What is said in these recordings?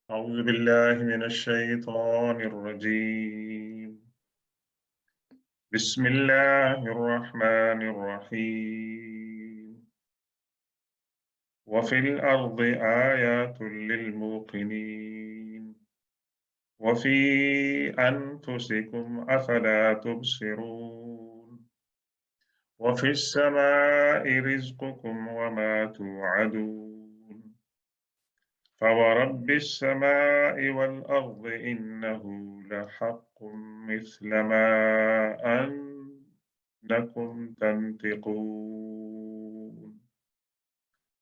أعوذ بالله من الشيطان الرجيم. بسم الله الرحمن الرحيم. وفي الأرض آيات للموقنين وفي أنفسكم أفلا تبصرون. وفي السماء رزقكم وما توعدون. فورب السماء والأرض إنه لحق مثل ما أنكم تنطقون.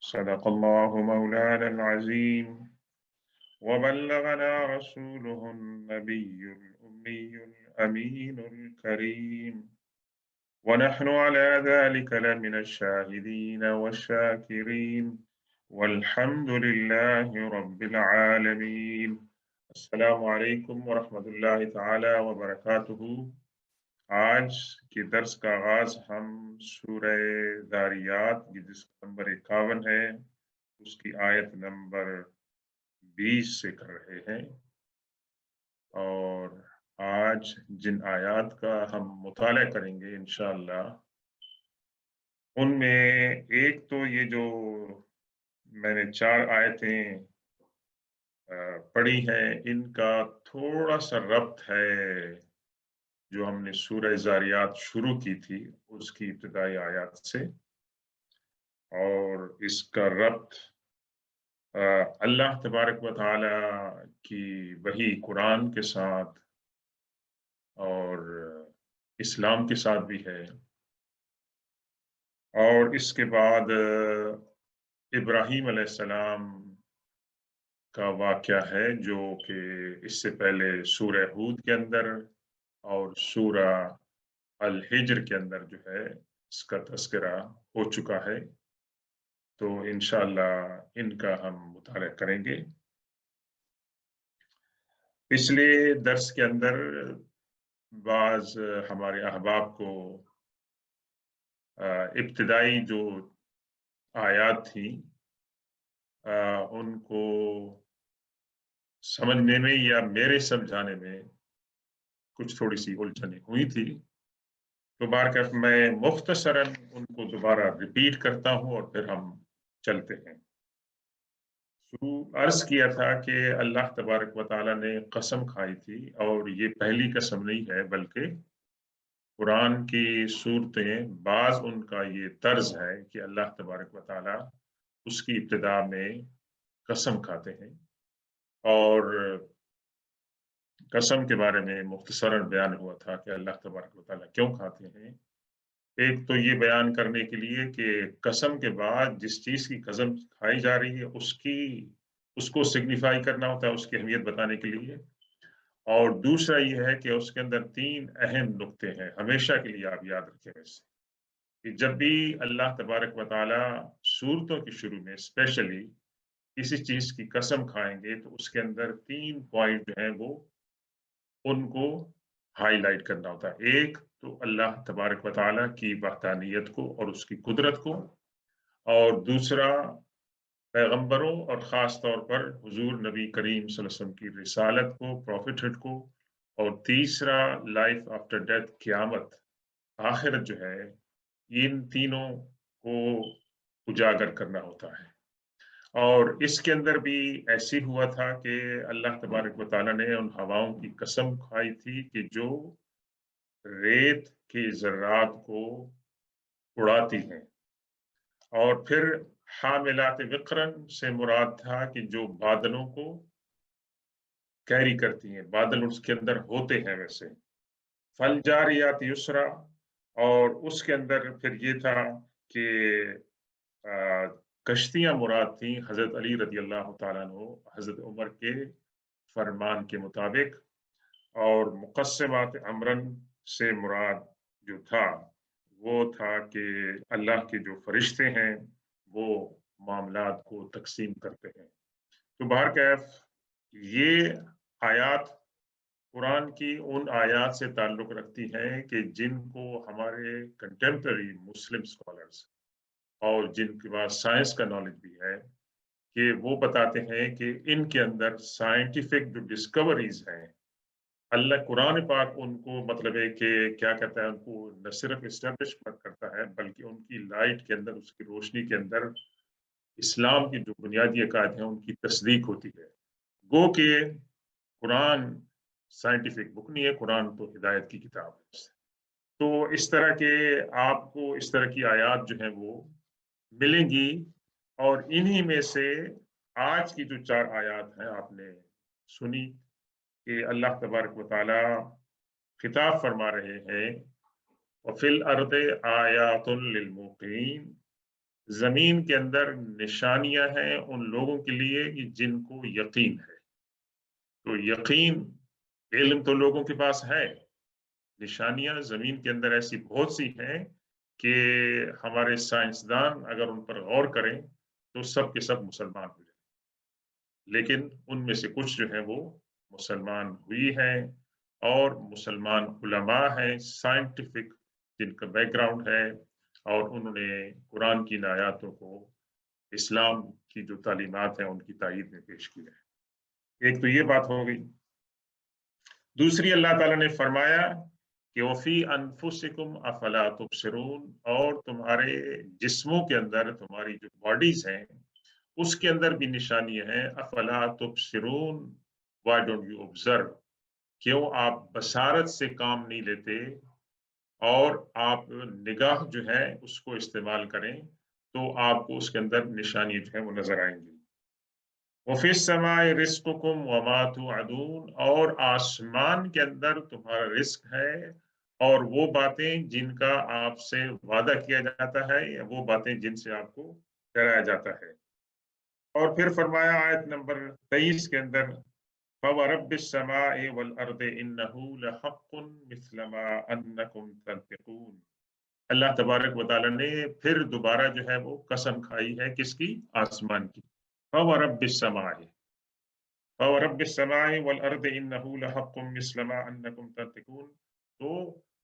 صدق الله مولانا العظيم وبلغنا رسوله النبي الأمي الأمين الكريم، ونحن على ذلك لمن الشاهدين والشاكرين، والحمد لله رب العالمين. السلام علیکم ورحمۃ اللہ تعالی وبرکاتہ۔ آج کے درس کا آغاز ہم سورہ ذاریات جس کا نمبر 51 ہے اس کی آیت نمبر 20 سے کر رہے ہیں، اور آج جن آیات کا ہم مطالعہ کریں گے انشاءاللہ ان میں ایک تو یہ جو میں نے 4 آیتیں پڑھی ہیں ان کا تھوڑا سا ربط ہے جو ہم نے سورہ ذاریات شروع کی تھی اس کی ابتدائی آیات سے، اور اس کا ربط اللہ تبارک و تعالی کی وحی قرآن کے ساتھ اور اسلام کے ساتھ بھی ہے، اور اس کے بعد ابراہیم علیہ السلام کا واقعہ ہے جو کہ اس سے پہلے سورہ ہود کے اندر اور سورہ الحجر کے اندر جو ہے اس کا تذکرہ ہو چکا ہے، تو انشاءاللہ ان کا ہم مطالعہ کریں گے۔ پچھلے درس کے اندر بعض ہمارے احباب کو ابتدائی جو آیات تھیں ان کو سمجھنے میں یا میرے سمجھانے میں کچھ تھوڑی سی الجھنیں ہوئی تھی، تو بہرکیف میں مختصراً ان کو دوبارہ ریپیٹ کرتا ہوں اور پھر ہم چلتے ہیں۔ عرض کیا تھا کہ اللہ تبارک و تعالیٰ نے قسم کھائی تھی، اور یہ پہلی قسم نہیں ہے بلکہ قرآن کی صورتیں بعض ان کا یہ طرز ہے کہ اللہ تبارک و تعالیٰ اس کی ابتدا میں قسم کھاتے ہیں، اور قسم کے بارے میں مختصراً بیان ہوا تھا کہ اللہ تبارک و تعالیٰ کیوں کھاتے ہیں۔ ایک تو یہ بیان کرنے کے لیے کہ قسم کے بعد جس چیز کی قسم کھائی جا رہی ہے اس کو سگنیفائی کرنا ہوتا ہے، اس کی اہمیت بتانے کے لیے، اور دوسرا یہ ہے کہ اس کے اندر 3 اہم نقطے ہیں، ہمیشہ کے لیے آپ یاد رکھیں اسے کہ جب بھی اللہ تبارک و تعالیٰ صورتوں کے شروع میں اسپیشلی کسی چیز کی قسم کھائیں گے تو اس کے اندر 3 پوائنٹ جو ہیں وہ ان کو ہائی لائٹ کرنا ہوتا ہے۔ ایک تو اللہ تبارک و تعالیٰ کی وحدانیت کو اور اس کی قدرت کو، اور دوسرا پیغمبروں اور خاص طور پر حضور نبی کریم صلی اللہ علیہ وسلم کی رسالت کو، پروفیٹہڈ کو، اور تیسرا لائف آفٹر ڈیتھ، قیامت، آخرت جو ہے، ان تینوں کو اجاگر کرنا ہوتا ہے۔ اور اس کے اندر بھی ایسی ہوا تھا کہ اللہ تبارک و تعالیٰ نے ان ہواؤں کی قسم کھائی تھی کہ جو ریت کے ذرات کو اڑاتی ہیں، اور پھر حاملات وقرن سے مراد تھا کہ جو بادلوں کو کیری کرتی ہیں، بادل اس کے اندر ہوتے ہیں ویسے، فالجاریات یسرا، اور اس کے اندر پھر یہ تھا کہ کشتیاں مراد تھیں حضرت علی رضی اللہ تعالیٰ عنہ حضرت عمر کے فرمان کے مطابق، اور مقسمات امرن سے مراد جو تھا وہ تھا کہ اللہ کے جو فرشتے ہیں وہ معاملات کو تقسیم کرتے ہیں۔ تو بہرکیف یہ آیات قرآن کی ان آیات سے تعلق رکھتی ہیں کہ جن کو ہمارے کنٹمپرری مسلم اسکالرس اور جن کے پاس سائنس کا نالج بھی ہے کہ وہ بتاتے ہیں کہ ان کے اندر سائنٹیفک جو ڈسکوریز ہیں، اللہ قرآن پاک ان کو مطلب ہے کہ کیا کہتا ہے، ان کو نہ صرف اسٹیبلش کرتا ہے بلکہ ان کی لائٹ کے اندر، اس کی روشنی کے اندر اسلام کی جو بنیادی عقائد ہیں ان کی تصدیق ہوتی ہے۔ گو کہ قرآن سائنٹیفک بک نہیں ہے، قرآن تو ہدایت کی کتاب ہے۔ تو اس طرح کے آپ کو اس طرح کی آیات جو ہیں وہ ملیں گی، اور انہی میں سے آج کی جو 4 آیات ہیں آپ نے سنی کہ اللہ تبارک و تعالی خطاب فرما رہے ہیں، وَفِي الْأَرْضِ آیَاتٌ لِّلْمُوقِنِينَ، زمین کے اندر نشانیاں ہیں ان لوگوں کے لیے کہ جن کو یقین ہے۔ تو یقین، علم تو لوگوں کے پاس ہے، نشانیاں زمین کے اندر ایسی بہت سی ہیں کہ ہمارے سائنسدان اگر ان پر غور کریں تو سب کے سب مسلمان ہو جائیں، لیکن ان میں سے کچھ جو ہیں وہ مسلمان ہوئی ہیں، اور مسلمان علماء ہیں سائنٹیفک جن کا بیک گراؤنڈ ہے، اور انہوں نے قرآن کی آیاتوں کو اسلام کی جو تعلیمات ہیں ان کی تائید میں پیش کیا ہے۔ ایک تو یہ بات ہو گئی۔ دوسری، اللہ تعالیٰ نے فرمایا کہ وفی انفسکم افلا تبصرون، اور تمہارے جسموں کے اندر، تمہاری جو باڈیز ہیں اس کے اندر بھی نشانیاں ہیں۔ افلا تبصرون، وائی ڈونٹ یو آبزرو، کیوں آپ بصارت سے کام نہیں لیتے اور آپ نگاہ جو ہے اس کو استعمال کریں، تو آپ کو اس کے اندر نشانی جو ہے وہ نظر آئیں گی۔ وفی السماء رزقکم وما توعدون، اور آسمان کے اندر تمہارا رزق ہے اور وہ باتیں جن کا آپ سے وعدہ کیا جاتا ہے، یا وہ باتیں جن سے آپ کو ڈرایا جاتا ہے۔ اور پھر فرمایا آیت نمبر 23 کے اندر، فَوَرَبِّ السَّمَاءِ وَالْأَرْضِ إِنَّهُ لَحَقٌّ مِثْلَ مَا أَنَّكُمْ تَنْطِقُونَ۔ اللہ تبارک و تعالیٰ نے پھر دوبارہ جو ہے وہ قسم کھائی ہے، کس کی؟ آسمان کی۔ فَوَرَبِّ السَّمَاءِ فَوَرَبِّ السَّمَاءِ وَالْأَرْضِ إِنَّهُ لَحَقٌّ مِثْلَ مَا أَنَّكُمْ تَنْطِقُونَ، تو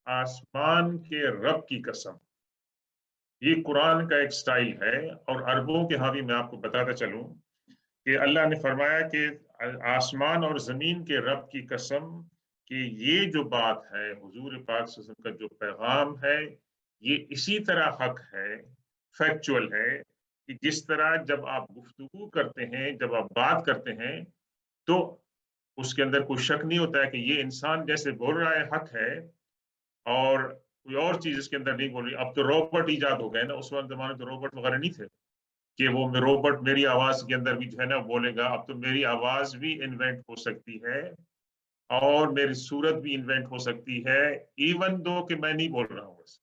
آسمان کے رب کی قسم۔ یہ قرآن کا ایک سٹائل ہے، اور عربوں کے ہاں بھی میں آپ کو بتاتا چلوں کہ اللہ نے فرمایا کہ آسمان اور زمین کے رب کی قسم کہ یہ جو بات ہے حضور پاک صلی اللہ علیہ وسلم کا جو پیغام ہے، یہ اسی طرح حق ہے، فیکچول ہے، کہ جس طرح جب آپ گفتگو کرتے ہیں، جب آپ بات کرتے ہیں تو اس کے اندر کوئی شک نہیں ہوتا ہے کہ یہ انسان جیسے بول رہا ہے حق ہے، اور کوئی اور چیز اس کے اندر نہیں بول رہی۔ اب تو روبوٹ ایجاد ہو گئے نا، اس وقت زمانے تو روبوٹ وغیرہ نہیں تھے کہ وہ روبوٹ میری آواز کے اندر بھی جو ہے نا بولے گا۔ اب تو میری آواز بھی انوینٹ ہو سکتی ہے اور میری صورت بھی انوینٹ ہو سکتی ہے، ایون دو کہ میں نہیں بول رہا ہوں۔ بس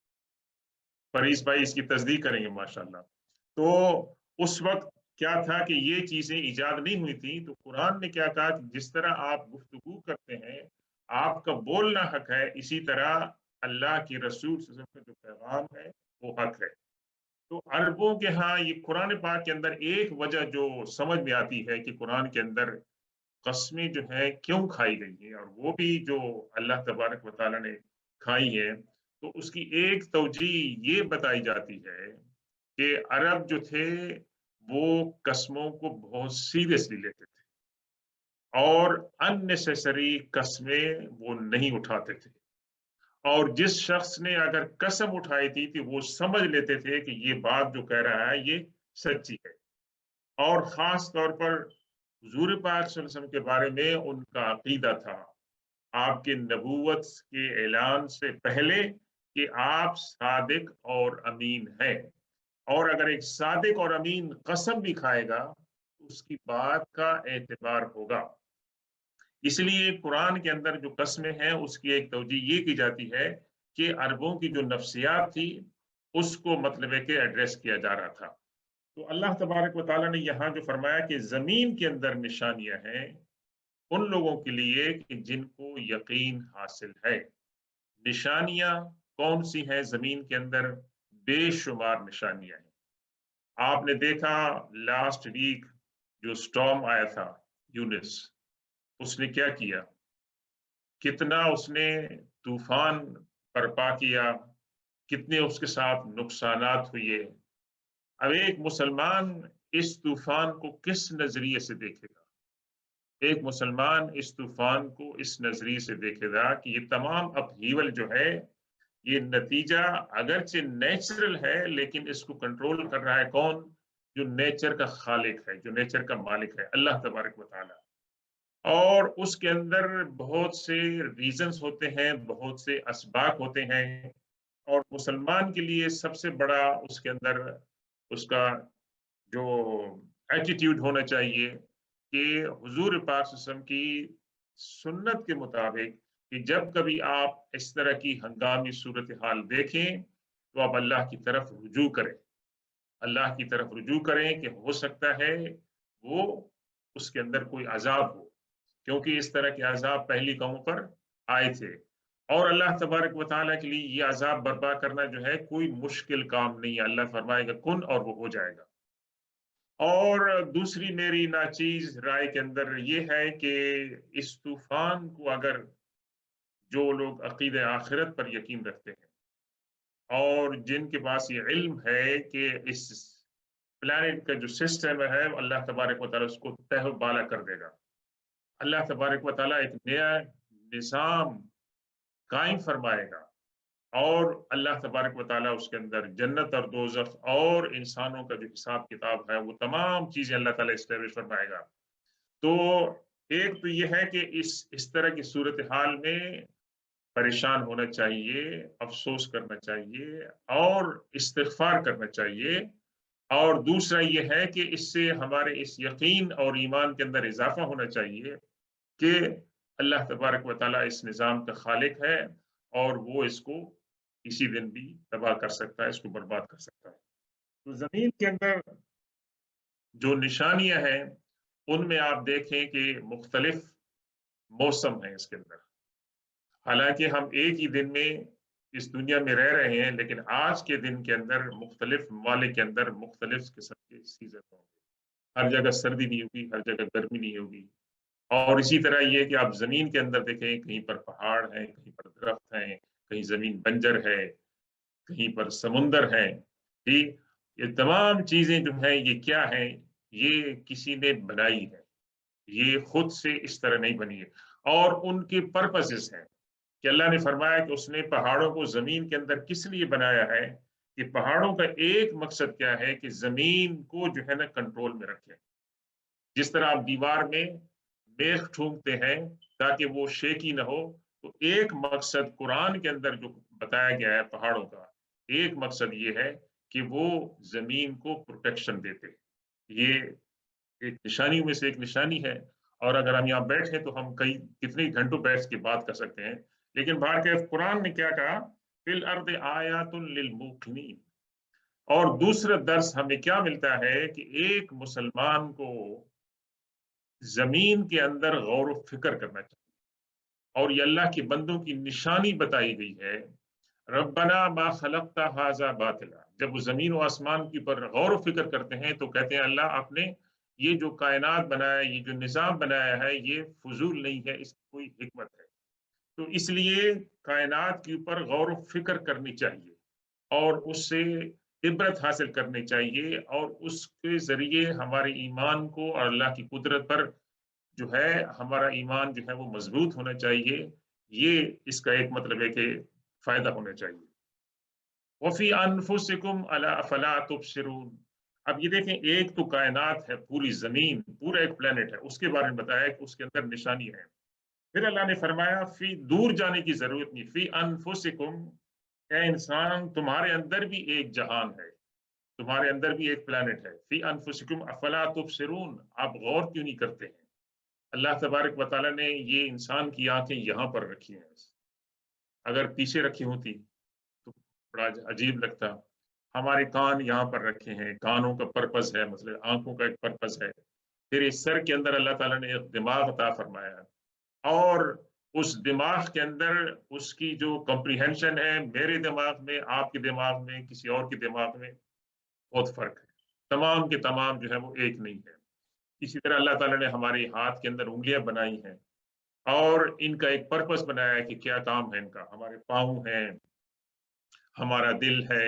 فریض بھائی اس کی تصدیق کریں گے ماشاءاللہ۔ تو اس وقت کیا تھا کہ یہ چیزیں ایجاد نہیں ہوئی تھی، تو قرآن نے کیا کہا کہ جس طرح آپ گفتگو کرتے ہیں، آپ کا بولنا حق ہے، اسی طرح اللہ کی رسول صلی اللہ علیہ وسلم کا جو پیغام ہے وہ حق ہے۔ تو عربوں کے ہاں یہ قرآن پاک کے اندر ایک وجہ جو سمجھ میں آتی ہے کہ قرآن کے اندر قسمیں جو ہیں کیوں کھائی گئی ہیں، اور وہ بھی جو اللہ تبارک و تعالیٰ نے کھائی ہے، تو اس کی ایک توجہ یہ بتائی جاتی ہے کہ عرب جو تھے وہ قسموں کو بہت سیریسلی لیتے تھے، اور اننیسیسری قسمیں وہ نہیں اٹھاتے تھے، اور جس شخص نے اگر قسم اٹھائی تھی وہ سمجھ لیتے تھے کہ یہ بات جو کہہ رہا ہے یہ سچی ہے۔ اور خاص طور پر حضور پاک صلی اللہ علیہ وسلم کے بارے میں ان کا عقیدہ تھا آپ کے نبوت کے اعلان سے پہلے کہ آپ صادق اور امین ہیں، اور اگر ایک صادق اور امین قسم بھی کھائے گا تو اس کی بات کا اعتبار ہوگا۔ اس لیے قرآن کے اندر جو قسمیں ہیں اس کی ایک توجہ یہ کی جاتی ہے کہ عربوں کی جو نفسیات تھی اس کو مطلب ہے کہ ایڈریس کیا جا رہا تھا۔ تو اللہ تبارک و تعالیٰ نے یہاں جو فرمایا کہ زمین کے اندر نشانیاں ہیں ان لوگوں کے لیے کہ جن کو یقین حاصل ہے۔ نشانیاں کون سی ہیں زمین کے اندر؟ بے شمار نشانیاں ہیں۔ آپ نے دیکھا لاسٹ ویک جو سٹارم آیا تھا یونس، اس نے کیا کیا، کتنا اس نے طوفان برپا کیا، کتنے اس کے ساتھ نقصانات ہوئے۔ اب ایک مسلمان इस तूफान को किस नजरिए से देखेगा। एक मुसलमान इस तूफान को इस नजरिए से देखेगा कि ये तमाम अपहीवल जो है, ये नतीजा अगरचे नेचुरल है, लेकिन इसको कंट्रोल कर रहा है कौन? जो नेचर का खालिक है, जो नेचर का मालिक है, अल्लाह तबारक व तआला। और उसके अंदर बहुत से रीजंस होते हैं, बहुत से असबाब होते हैं, और मुसलमान के लिए सबसे बड़ा उसके अंदर उसका जो एटीट्यूड होना चाहिए कि हुजूर पाक सल्लल्लाहु अलैहि वसल्लम की सुन्नत के मुताबिक कि जब कभी आप इस तरह की हंगामी सूरत हाल देखें तो आप अल्लाह की तरफ रुजू करें, अल्लाह की तरफ रुजू करें कि हो सकता है वो उसके अंदर कोई अजाब हो, क्योंकि इस तरह के अजाब पहली कौमों पर आए थे। और अल्लाह तबारक व तआला के लिए ये अजाब बर्पा करना जो है कोई मुश्किल काम नहीं है। अल्लाह फरमाएगा कुन और वो हो जाएगा। और दूसरी मेरी नाचीज राय के अंदर ये है कि इस तूफान को अगर जो लोग अकीद आखिरत पर यकीन रखते हैं और जिनके पास ये इल्म है कि इस प्लैनेट का जो सिस्टम है अल्लाह तबारक व तआला उसको तह बाला कर देगा। अल्लाह तबारक व तआला एक नया निज़ाम कायम फरमाएगा और अल्लाह तबारक व तआला उसके अंदर जन्नत और दोज़ख और इंसानों का जो हिसाब किताब है वो तमाम चीजें अल्लाह ताला एस्टेब्लिश फरमाएगा। तो एक तो ये है कि इस तरह की सूरत हाल में परेशान होना चाहिए, अफ़सोस करना चाहिए और इस्तिग़फ़ार करना चाहिए। और दूसरा ये है कि इससे हमारे इस यकीन और ईमान के अंदर इज़ाफ़ा होना चाहिए कि अल्लाह तबारक व तआला इस निज़ाम का खालिक है और वो इसको किसी दिन भी तबाह कर सकता है, इसको बर्बाद कर सकता है। तो ज़मीन के अंदर जो निशानियाँ हैं, उनमें आप देखें कि मुख्तलिफ़ मौसम हैं इसके अंदर। हालाँकि हम एक ही दिन में इस दुनिया में रह रहे हैं, लेकिन आज के दिन के अंदर मुख्तलिफ़ ममालिक के अंदर मुख्तलिफ़ किस्म के सीज़न होंगे। हर जगह सर्दी नहीं होगी, हर जगह गर्मी नहीं होगी। और इसी तरह ये है कि आप ज़मीन के अंदर देखें, कहीं पर पहाड़ हैं, कहीं पर दरख्त हैं, कहीं ज़मीन बंजर है, कहीं पर समुंदर है। ठीक? ये तमाम चीज़ें जो हैं ये क्या हैं? ये किसी ने बनाई है। ये खुद से इस तरह नहीं बनी है और उनके पर्पसेस हैं कि अल्लाह ने फरमाया कि उसने पहाड़ों को ज़मीन के अंदर किस लिए बनाया है कि पहाड़ों का एक मकसद क्या है कि ज़मीन को जो है ना कंट्रोल में रखें। जिस तरह आप दीवार में मेख ठूंकते हैं ताकि वो शेकी ना हो, तो एक मकसद कुरान के अंदर जो बताया गया है पहाड़ों का, एक मकसद ये है कि वो ज़मीन को प्रोटेक्शन देते हैं। ये एक निशानियों में से एक निशानी है और अगर हम यहाँ बैठे तो हम कई कितने घंटों बैठ के बात कर सकते हैं। लेकिन बाहर के कुरान ने क्या कहा? फिल अर्द आयातुन लिल मूक़िनीन। और दूसरा दर्स हमें क्या मिलता है कि एक मुसलमान को ज़मीन के अंदर गौर व फ़िक्र करना चाहिए और ये अल्लाह के बंदों की निशानी बताई गई है। रब्बना मा खलक़्ता हाज़ा बातिला। जब वो ज़मीन व आसमान के ऊपर गौर व फ़िक्र करते हैं तो कहते हैं अल्लाह आपने ये जो कायनात बनाया, ये जो निज़ाम बनाया है, ये फ़ुज़ूल नहीं है, इसकी कोई हिकमत है। तो इसलिए कायनात के ऊपर गौर व फ़िक्र करनी चाहिए और उससे इबरत हासिल करनी चाहिए और उसके ज़रिए हमारे ईमान को और अल्लाह की कुदरत पर जो है हमारा ईमान जो है वो मज़बूत होना चाहिए। ये इसका एक मतलब है कि फ़ायदा होना चाहिए। वफ़ी अनफुसिकुम अला अफ़ला तुबसिरून। अब ये देखें एक तो कायनात है, पूरी ज़मीन, पूरा एक प्लैनेट है, उसके बारे में बताया कि उसके अंदर निशानी है। फिर अल्लाह ने फरमाया फ़ी दूर जाने की ज़रूरत नहीं, फ़ी अनफुसिकुम, ए इंसान तुम्हारे अंदर भी एक जहान है, तुम्हारे अंदर भी एक प्लैनेट है। फ़ी अनफुसिकुम अफ़ला तुबसिरून, आप गौर क्यों नहीं करते हैं? अल्लाह तबारक व तआला ने ये इंसान की आँखें यहाँ पर रखी हैं। अगर पीछे रखी होती तो बड़ा अजीब लगता। हमारे कान यहाँ पर रखे हैं, कानों का पर्पस है, मतलब आँखों का एक पर्पस है। फिर इस सर के अंदर अल्लाह ताला ने एक दिमाग अता फरमाया और उस दिमाग के अंदर उसकी जो कॉम्प्रिहेंशन है, मेरे दिमाग में, आपके दिमाग में, किसी और के दिमाग में बहुत फ़र्क है। तमाम के तमाम जो है वो एक नहीं है। इसी तरह अल्लाह ताला ने हमारे हाथ के अंदर उँगलियाँ बनाई हैं और इनका एक पर्पस बनाया है कि क्या काम है इनका। हमारे पाँव हैं, हमारा दिल है,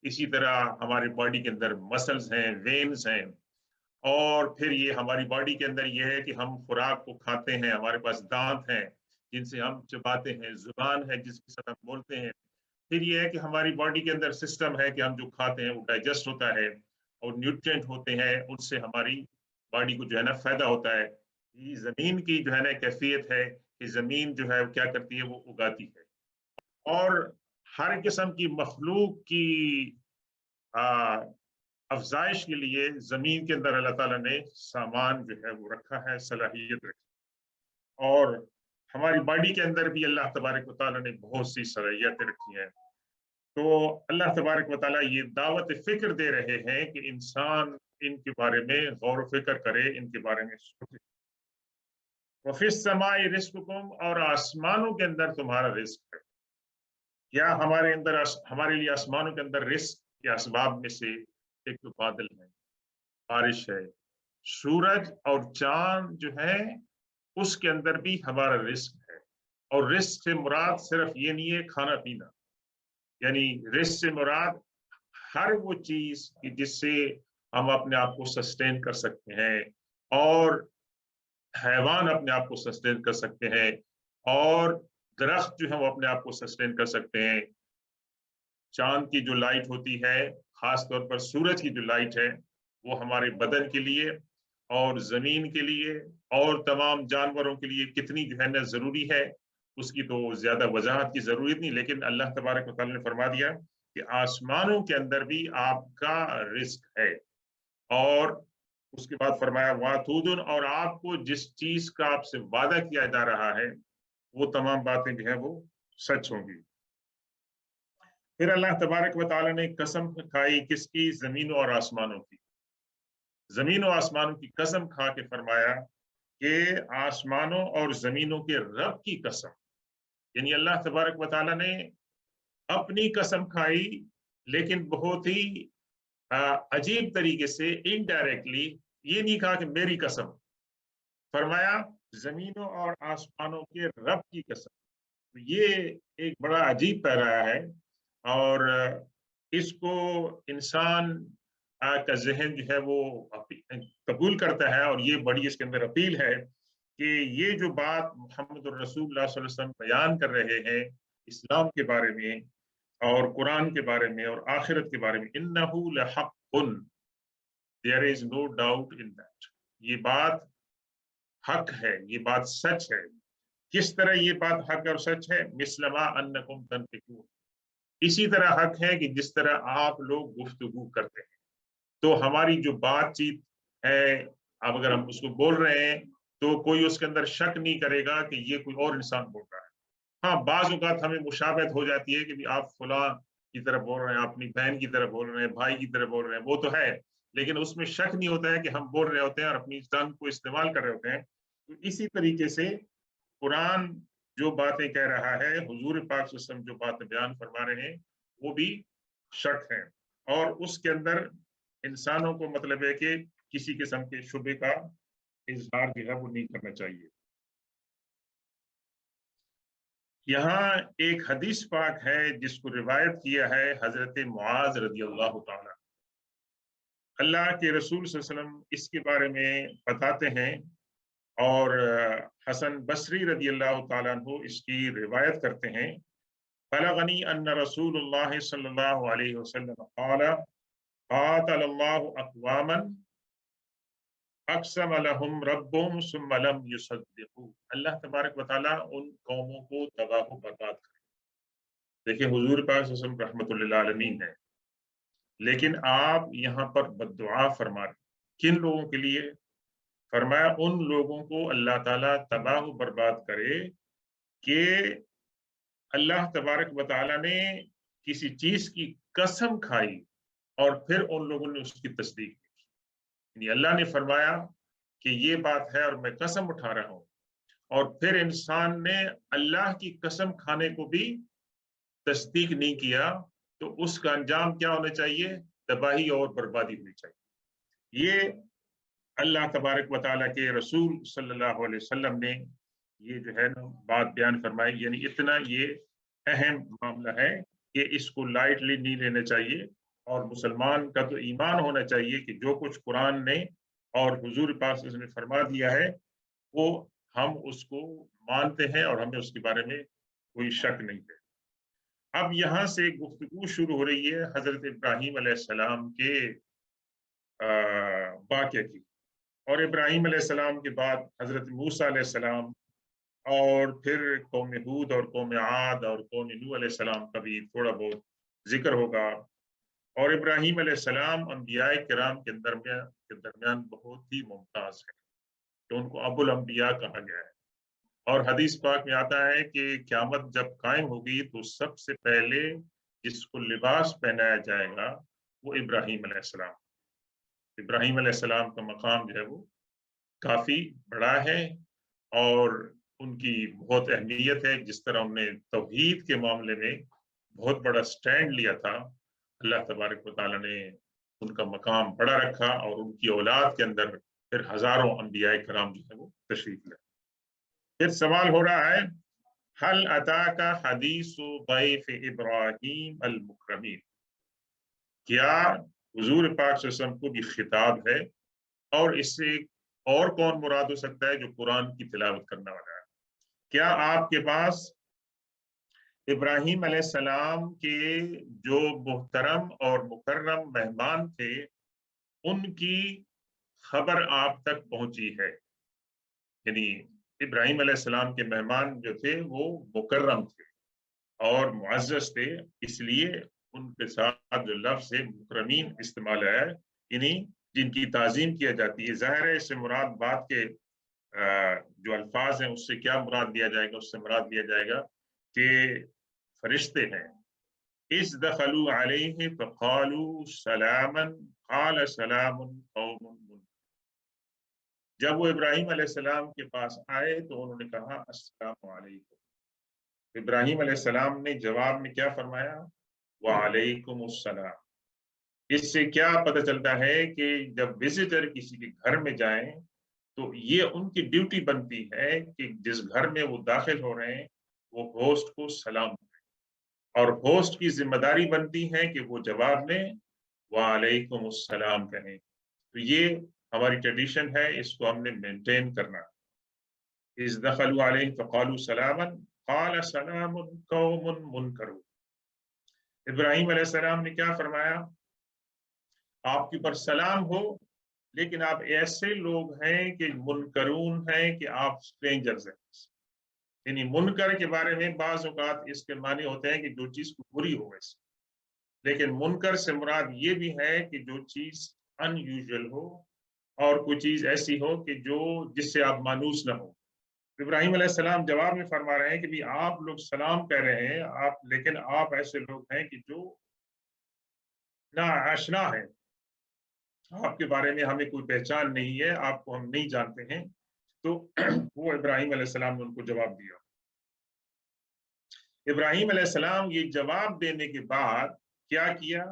इसी तरह हमारी बॉडी के अंदर मसल्स हैं, वेन्स हैं और फिर ये हमारी बॉडी के अंदर ये है कि हम खुराक को खाते हैं, हमारे पास दांत हैं जिनसे हम चबाते हैं, जुबान है जिसके साथ हम बोलते हैं। फिर ये है कि हमारी बॉडी के अंदर सिस्टम है कि हम जो खाते हैं वो डाइजेस्ट होता है और न्यूट्रिएंट होते हैं, उनसे हमारी बॉडी को जो है ना फायदा होता है। ये जमीन की जो है ना कैफियत है कि जमीन जो है वो क्या करती है, वो उगाती है। और हर किस्म की मखलूक की आ, अफजाइश के लिए जमीन के अंदर अल्लाह ताला ने सामान जो है वो रखा है, सलाहियत रखी। और हमारी बॉडी के अंदर भी अल्लाह तबारक व तआला ने बहुत सी सलाहियतें रखी हैं। तो अल्लाह तबारक व तआला ये दावत फिक्र दे रहे हैं कि इंसान इनके बारे में गौर फिक्र करे, इनके बारे में सोचे। वफिस समाई रिस्कुकुम, और आसमानों के अंदर तुम्हारा रिस्क है। क्या हमारे अंदर हमारे लिए आसमानों के अंदर रिस्क के असबाब में से एक तो बादल है, बारिश है, सूरज और चांद जो है उसके अंदर भी हमारा रिस्क है। और रिस्क से मुराद सिर्फ ये नहीं है खाना पीना, यानी रिस्क से मुराद हर वो चीज कि जिससे हम अपने आप को सस्टेन कर सकते हैं, और हैवान अपने आप को सस्टेन कर सकते हैं, और दरख्त जो है वो अपने आप को सस्टेन कर सकते हैं। चांद की जो लाइट होती है, खास तौर पर सूरज की जो लाइट है, वो हमारे बदन के लिए और जमीन के लिए और तमाम जानवरों के लिए कितनी जो है ना जरूरी है, उसकी तो ज्यादा वजाहत की जरूरत नहीं। लेकिन अल्लाह तबारक व तआला ने फरमा दिया कि आसमानों के अंदर भी आपका रिस्क है। और उसके बाद फरमाया वातूदुन, और आपको जिस चीज का आपसे वादा किया जा रहा है वो तमाम बातें जो है वो सच होंगी। फिर अल्लाह तबारक व तआला ने कसम खाई किसकी, जमीनों और आसमानों की। जमीन और आसमानों की कसम खा के फरमाया कि आसमानों और जमीनों के रब की कसम, यानी अल्लाह तबारक व तआला ने अपनी कसम खाई, लेकिन बहुत ही अजीब तरीके से, इनडायरेक्टली। ये नहीं कहा कि मेरी कसम, फरमाया जमीनों और आसमानों के रब की कसम। तो ये एक बड़ा अजीब पैराया है, और इसको इंसान का जहन जो है वो कबूल करता है। और ये बड़ी इसके अंदर अपील है कि ये जो बात मोहम्मद रसूलुल्लाह सल्लल्लाहु अलैहि वसल्लम बयान कर रहे हैं इस्लाम के बारे में और कुरान के बारे में और आखिरत के बारे में, इन्नहु लहक्कुन, there is no doubt in that, ये बात हक है, ये बात सच है। किस तरह ये बात हक और सच है, मिसलमा अन्नकुम तनतिकून, इसी तरह हक है कि जिस तरह आप लोग गुफ्तगू करते हैं। तो हमारी जो बातचीत है, अब अगर हम उसको बोल रहे हैं तो कोई उसके अंदर शक नहीं करेगा कि ये कोई और इंसान बोल रहा है। हाँ, बाज औकात हमें मुशाबहत हो जाती है कि भी आप फलां की तरफ बोल रहे हैं, अपनी बहन की तरफ बोल रहे हैं, भाई की तरफ बोल रहे हैं, वो तो है। लेकिन उसमें शक नहीं होता है कि हम बोल रहे होते हैं और अपनी ज़बान को इस्तेमाल कर रहे होते हैं। तो इसी तरीके से कुरान जो बातें कह रहा है, हुजूर पाक सल्लल्लाहु अलैहि वसल्लम जो बातें बयान फरमा रहे हैं, वो भी शक है। और उसके अंदर इंसानों को मतलब है कि किसी किस्म के शुबे का इजहार जो है वो नहीं करना चाहिए। यहाँ एक हदीस पाक है जिसको रिवायत किया है हजरत मुआज रजी अल्लाह ताला। अल्लाह के रसूल सल्लल्लाहु अलैहि वसल्लम इसके बारे में बताते हैं, और हसन बसरी रजी अल्लाह ताला अन्हु इसकी रिवायत करते हैं। बलगनी अन्न रसूलुल्लाह सल्लल्लाहु अलैहि वसल्लम क़ाला क़ातलल्लाहु अक़वामन अक़सम लहुम रब्बुहुम सुम्मा लम युसद्दिक़ू। अल्लाह तबारक व तआला उन कौमों को तबाह व बर्बाद करे। देखिए, हुजूर पाक सल्लल्लाहु अलैहि वसल्लम रहमतुल लिल आलमीन है, लेकिन आप यहाँ पर बद्दुआ फरमा रहे। किन लोगों के लिए? फरमाया उन लोगों को अल्लाह ताला तबाह व बर्बाद करे कि अल्लाह तबारक व तआला ने किसी चीज की कसम खाई और फिर उन लोगों ने उसकी तस्दीक की। अल्लाह ने फरमाया कि ये बात है और मैं कसम उठा रहा हूं, और फिर इंसान ने अल्लाह की कसम खाने को भी तस्दीक नहीं किया, तो उसका अंजाम क्या होना चाहिए? तबाही और बर्बादी होनी चाहिए। ये अल्लाह तबारक व तआला के रसूल सल्लल्लाहु अलैहि वसल्लम ने ये जो है ना बात बयान फरमाई। यानी इतना ये अहम मामला है कि इसको लाइटली नहीं लेना चाहिए, और मुसलमान का तो ईमान होना चाहिए कि जो कुछ कुरान ने اور حضور پاک صلی اللہ علیہ وسلم نے فرما دیا ہے وہ ہم اس کو مانتے ہیں اور ہمیں اس کے بارے میں کوئی شک نہیں ہے۔ اب یہاں سے گفتگو شروع ہو رہی ہے حضرت ابراہیم علیہ السلام کے واقعے کی، اور ابراہیم علیہ السلام کے بعد حضرت موسیٰ علیہ السلام، اور پھر قوم ہود اور قوم عاد اور قوم نوح علیہ السلام کا بھی تھوڑا بہت ذکر ہوگا۔ اور ابراہیم علیہ السلام انبیاء کرام کے درمیان بہت ہی ممتاز ہے، تو ان کو ابو الانبیاء کہا گیا ہے۔ اور حدیث پاک میں آتا ہے کہ قیامت جب قائم ہوگی تو سب سے پہلے جس کو لباس پہنایا جائے گا وہ ابراہیم علیہ السلام۔ ابراہیم علیہ السلام کا مقام جو ہے وہ کافی بڑا ہے، اور ان کی بہت اہمیت ہے۔ جس طرح انہوں نے توحید کے معاملے میں بہت بڑا سٹینڈ لیا تھا، اللہ تبارک و تعالیٰ نے ان کا مقام بڑا رکھا، اور ان کی اولاد کے اندر پھر ہزاروں انبیاء کرام جو ہے وہ تشریف لائے۔ پھر سوال ہو رہا ہے حل اتاک حدیث ضیف ابراہیم المکرمین، کیا حضور پاک صلی اللہ علیہ وسلم کو بھی خطاب ہے، اور اس سے اور کون مراد ہو سکتا ہے جو قرآن کی تلاوت کرنے والا ہے؟ کیا آپ کے پاس ابراہیم علیہ السلام کے جو محترم اور مکرم مہمان تھے ان کی خبر آپ تک پہنچی ہے؟ یعنی ابراہیم علیہ السلام کے مہمان جو تھے وہ مکرم تھے اور معزز تھے، اس لیے ان کے ساتھ جو لفظ مکرمین استعمال ہے، یعنی جن کی تعظیم کیا جاتی ہے۔ ظاہر ہے اس سے مراد بات کے جو الفاظ ہیں اس سے کیا مراد لیا جائے گا؟ اس سے مراد لیا جائے گا کہ فرشتے ہیں۔ اذ دخلوا علیہ فقالوا سلاما قال سلام قوم منکرون، جب وہ ابراہیم علیہ السلام کے پاس آئے تو انہوں نے کہا السلام علیکم۔ ابراہیم علیہ السلام نے جواب میں کیا فرمایا؟ وعلیکم السلام۔ اس سے کیا پتہ چلتا ہے کہ جب وزٹر کسی کے گھر میں جائیں تو یہ ان کی ڈیوٹی بنتی ہے کہ جس گھر میں وہ داخل ہو رہے ہیں وہ ہوسٹ کو سلام کریں، اور ہوسٹ کی ذمہ داری بنتی ہے کہ وہ جواب میں وعلیکم السلام کہیں۔ تو یہ ہماری ٹریڈیشن ہے، اس کو ہم نے مینٹین کرنا۔ اذ دخلوا علیہ فقالوا سلاما قال سلام قوم منکرون، ابراہیم علیہ السلام نے کیا فرمایا؟ آپ کے اوپر سلام ہو، لیکن آپ ایسے لوگ ہیں کہ منکرون ہیں، کہ آپ سٹرینجرز ہیں۔ یعنی منکر کے بارے میں بعض اوقات اس کے معنی ہوتے ہیں کہ جو چیز کو بری ہو ویسے، لیکن منکر سے مراد یہ بھی ہے کہ جو چیز ان یوزول ہو، اور کوئی چیز ایسی ہو کہ جس سے آپ مانوس نہ ہو۔ ابراہیم علیہ السلام جواب میں فرما رہے ہیں کہ بھی آپ لوگ سلام کہہ رہے ہیں لیکن آپ ایسے لوگ ہیں کہ جو نا آشنا ہے، آپ کے بارے میں ہمیں کوئی پہچان نہیں ہے، آپ کو ہم نہیں جانتے ہیں۔ تو وہ ابراہیم علیہ السلام نے ان کو جواب دیا۔ ابراہیم علیہ السلام یہ جواب دینے کے بعد کیا کیا؟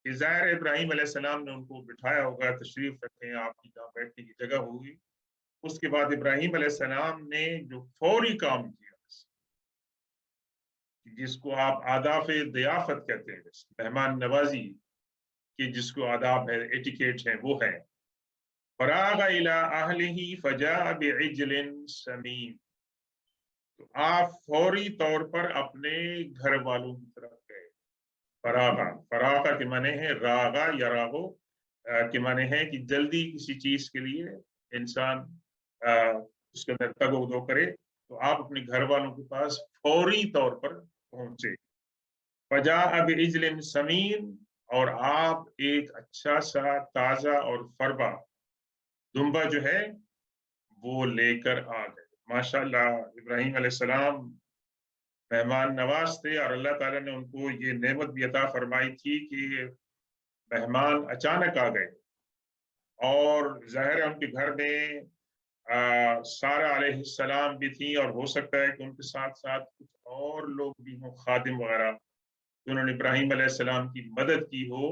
ظاہر ابراہیم علیہ السلام نے ان کو بٹھایا ہوگا، تشریف رکھیں، آپ کی جہاں بیٹھنے کی جگہ ہوگی۔ اس کے بعد ابراہیم علیہ السلام نے جو فوری کام کیا، جس کو آپ آداب ضیافت کہتے ہیں، مہمان نوازی کی جس کو آداب ہے، ایٹیکیٹ ہے، وہ ہے فراغ الی اہلہ فجاء بعجل سمین، تو آپ فوری طور پر اپنے گھر والوں کی طرف گئے۔ فراغا کے معنی ہے راغا یا راغو کے معنی ہے کہ جلدی کسی چیز کے لیے انسان اس کے اندر تگ و دو کرے، تو آپ اپنے گھر والوں کے پاس فوری طور پر پہنچے۔ فجاء بعجل سمین، اور آپ ایک اچھا سا تازہ اور فربا دمبا جو ہے وہ لے کر آ گئے۔ ماشاءاللہ ابراہیم علیہ السلام مہمان نواز تھے، اور اللہ تعالیٰ نے ان کو یہ نعمت بھی عطا فرمائی تھی کہ مہمان اچانک آ گئے، اور ظاہر ہے ان کے گھر میں سارا علیہ السلام بھی تھیں، اور ہو سکتا ہے کہ ان کے ساتھ ساتھ کچھ اور لوگ بھی ہوں، خادم وغیرہ، انہوں نے ابراہیم علیہ السلام کی مدد کی ہو،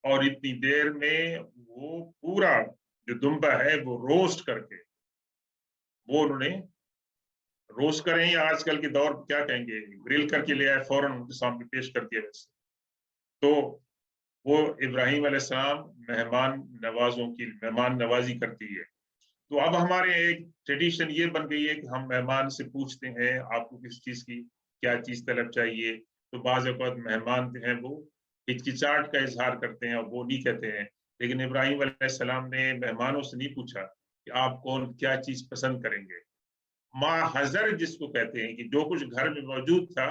اور اتنی دیر میں وہ پورا جو دمبا ہے وہ روسٹ کر کے، وہ انہوں نے روسٹ کریں، یا آج کل کے دور کیا کہیں گے، گرل کر کے لے آئے، فوراً ان کے سامنے پیش کر دیا۔ ویسے تو وہ ابراہیم علیہ السلام مہمان نوازی کرتی ہے. تو اب ہمارے ایک ٹریڈیشن یہ بن گئی ہے کہ ہم مہمان سے پوچھتے ہیں آپ کو کس چیز کی کیا چیز طلب چاہیے. تو بعض اوقات مہمان جو ہیں وہ ہچکچاہٹ کا اظہار کرتے ہیں اور وہ نہیں کہتے ہیں. لیکن ابراہیم علیہ السلام نے مہمانوں سے نہیں پوچھا کہ آپ کون کیا چیز پسند کریں گے. ما حضر جس کو کہتے ہیں کہ جو کچھ گھر میں موجود تھا